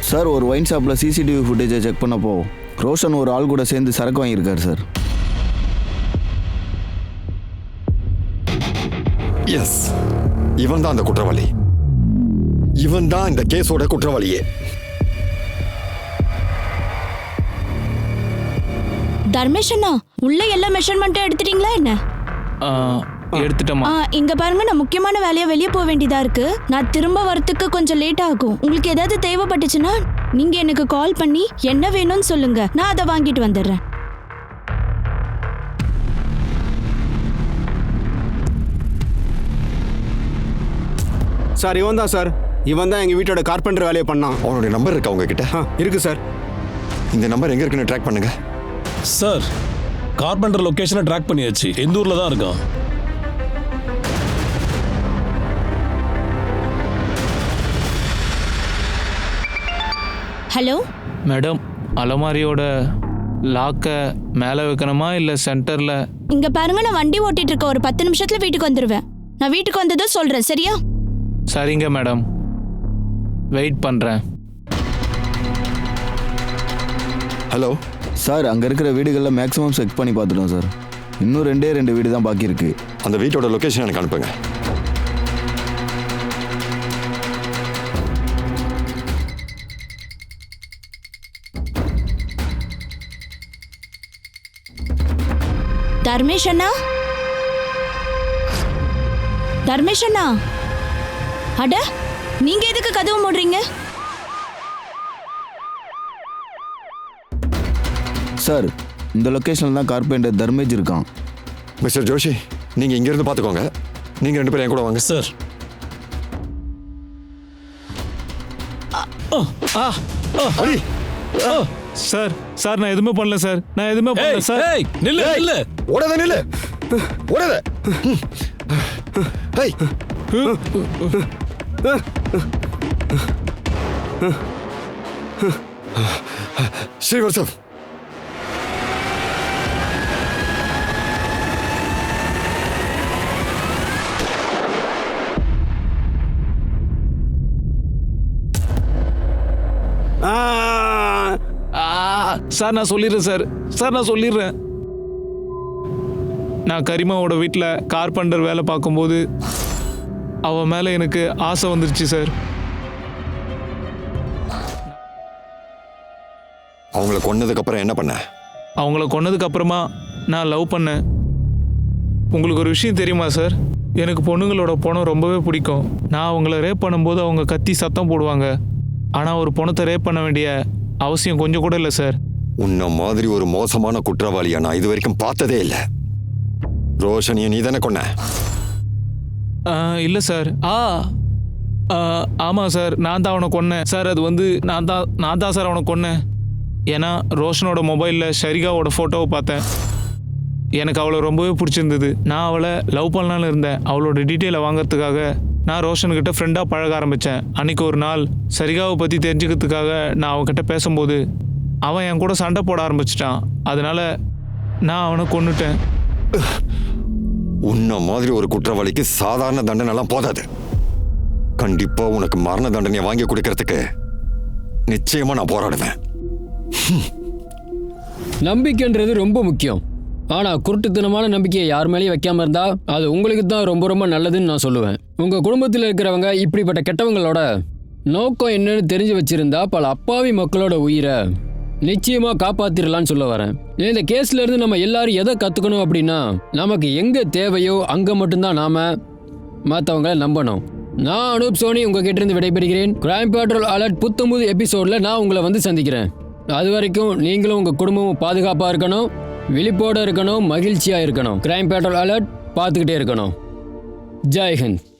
சார் ஒரு ஒயின் ஷாப்பில் சிசிடிவி ஃபுட்டேஜை செக் பண்ணப்போ ரோஷன் ஒரு ஆள் கூட சேர்ந்து சரக்கு வாங்கியிருக்காரு சார். எஸ், இவன் தான் அந்த குற்றவாளி. இவன் தான் இந்த கேஸோட குற்றவாளியே. தர்மேஷ் அண்ணா, உள்ள எல்லா மெஷர்மெண்ட்டும் எடுத்துட்டீங்களா என்ன? எடுத்துட்டோமா? இங்க பாருங்க, நான் முக்கியமான வேலையா வெளியே போக வேண்டியதா இருக்கு. நான் திரும்ப வரத்துக்கு கொஞ்சம் லேட் ஆகும். உங்களுக்கு ஏதாவது தேவைப்பட்டுச்சுன்னா நீங்க எனக்கு கால் பண்ணி என்ன வேணும்னு சொல்லுங்க, நான் அதை வாங்கிட்டு வந்துடுறேன். சார் இவன் தான் சார். இவன் தான் எங்க வீட்டோட கார்பெண்டர் வேலையை பண்ணான். அவனுடைய நம்பர் இருக்கா உங்ககிட்ட? இருக்கு சார். இந்த நம்பர் எங்க இருக்குன்னு ட்ராக் பண்ணுங்க. சார், கார்பெண்டர் லொகேஷனை ட்ராக் பண்ணியாச்சு. இந்தூர்ல தான் இருக்கான். ஹலோ மேடம், அலமாரியோட லாக்க மேலே வைக்கணுமா இல்லை சென்டரில்? இங்க பாருங்க, நான் வண்டி ஓட்டிட்டு இருக்க ஒரு 10 நிமிஷத்துல வீட்டுக்கு வந்துடுவேன். நான் வீட்டுக்கு வந்ததும் சொல்றேன், சரியா? சரிங்க மேடம், வெயிட் பண்ணுறேன். ஹலோ சார், அங்கே இருக்கிற வீடுகளில் மேக்ஸிமம் செக் பண்ணி பார்த்துட்டோம் சார். இன்னும் 2 வீடு தான் பாக்கி இருக்கு. அந்த வீட்டோட லொகேஷன் எனக்கு அனுப்புங்க. தர்மேஷ் அண்ணா, தர்மேஷ் அண்ணா, அட நீங்க எதுக்கு கதவு மூடுறீங்க? சார், இந்த லொக்கேஷனில் தான் கார்பெண்டர் தர்மேஜ் இருக்கான். மிஸ்டர் ஜோஷி, நீங்க இங்க இருந்து பாத்துக்கோங்க. நீங்க 2 பேரும் என் கூட வாங்க. சார். சார் சார், நான் எதுவுமே பண்ணல சார். நான் எதுவுமே பண்ணல சார். நில்லு நில்லு. ஓடாத நில்லு. ஓடாத. ஹேய். ஸ்ரீவத்சவ், சார் நான் சொல்லிடுறேன் சார். சார் நான் சொல்லிடுறேன். நான் கரிமாவோட வீட்டில் கார்பெண்டர் வேலை பார்க்கும்போது அவன் மேலே எனக்கு ஆசை வந்துருச்சு சார். அவங்கள கொன்னதுக்கு அப்புறம் என்ன பண்ண? அவங்கள கொன்னதுக்கு அப்புறமா நான் லவ் பண்ணேன். உங்களுக்கு ஒரு விஷயம் தெரியுமா சார்? எனக்கு பொண்ணுங்களோட பணம் ரொம்பவே பிடிக்கும். நான் அவங்கள ரேப் பண்ணும்போது அவங்க கத்தி சத்தம் போடுவாங்க. ஆனால் ஒரு பணத்தை ரேப் பண்ண வேண்டிய அவசியம் கொஞ்சம் கூட இல்லை சார். உன்ன மாதிரி ஒரு மோசமான குற்றவாளியை நான் இது வரைக்கும் பார்த்ததே இல்லை. ரோஷனியை நீ தானே கொன்ன? இல்லை சார். ஆமாம் சார், நான் தான் அவனை கொன்னேன் சார். அது வந்து நான் தான் சார் அவனை கொன்னேன். ஏன்னா ரோஷனோட மொபைலில் ஷரிகாவோட ஃபோட்டோவை பார்த்தேன். எனக்கு அவளை ரொம்பவே பிடிச்சிருந்தது. நான் அவளை லவ் பண்ணலான்னு இருந்தேன். அவளோட டீட்டெயிலை வாங்கிறதுக்காக நான் ரோஷன்கிட்ட ஃப்ரெண்டாக பழக ஆரம்பித்தேன். அன்றைக்கி ஒரு நாள் ஷரிகாவை பற்றி தெரிஞ்சுக்கிறதுக்காக நான் அவன்கிட்ட பேசும்போது அவன் என் கூட சண்டை போட ஆரம்பிச்சிட்டான். அதனால நான் அவனை கொன்னுட்டேன். உன்ன மாதிரி ஒரு குற்றவாளிக்கு சாதாரண தண்டனைலாம் போதாது. கண்டிப்பா உனக்கு மரண தண்டனையை வாங்கி கொடுக்கறதுக்கு நிச்சயமா நான் போராடுவேன். நம்பிக்கைன்றது ரொம்ப முக்கியம். ஆனா குருட்டுத்தனமான நம்பிக்கையை யார் மேலேயும் வைக்காம இருந்தா அது உங்களுக்கு தான் ரொம்ப ரொம்ப நல்லதுன்னு நான் சொல்லுவேன். உங்க குடும்பத்தில் இருக்கிறவங்க இப்படிப்பட்ட கெட்டவங்களோட நோக்கம் என்னன்னு தெரிஞ்சு வச்சிருந்தா பல அப்பாவி மக்களோட உயிரை நிச்சயமா காப்பாத்திரலான்னு சொல்ல வரேன். இந்த கேஸ்ல இருந்து நம்ம எல்லாரும் எதை கத்துக்கணும் அப்படின்னா, நமக்கு எங்க தேவையோ அங்க மட்டும்தான் நாம மற்றவங்களை நம்பணும். நான் அனூப் சோனி உங்ககிட்ட இருந்து விடைபெறுகிறேன். கிரைம் பெட்ரோல் அலர்ட் புத்தம்புது எபிசோட்ல நான் உங்களை வந்து சந்திக்கிறேன். அது வரைக்கும் நீங்களும் உங்க குடும்பமும் பாதுகாப்பா இருக்கணும், விழிப்போட இருக்கணும், மகிழ்ச்சியா இருக்கணும். கிரைம் பெட்ரோல் அலர்ட் பார்த்துக்கிட்டே இருக்கணும். ஜெய் ஹிந்த்.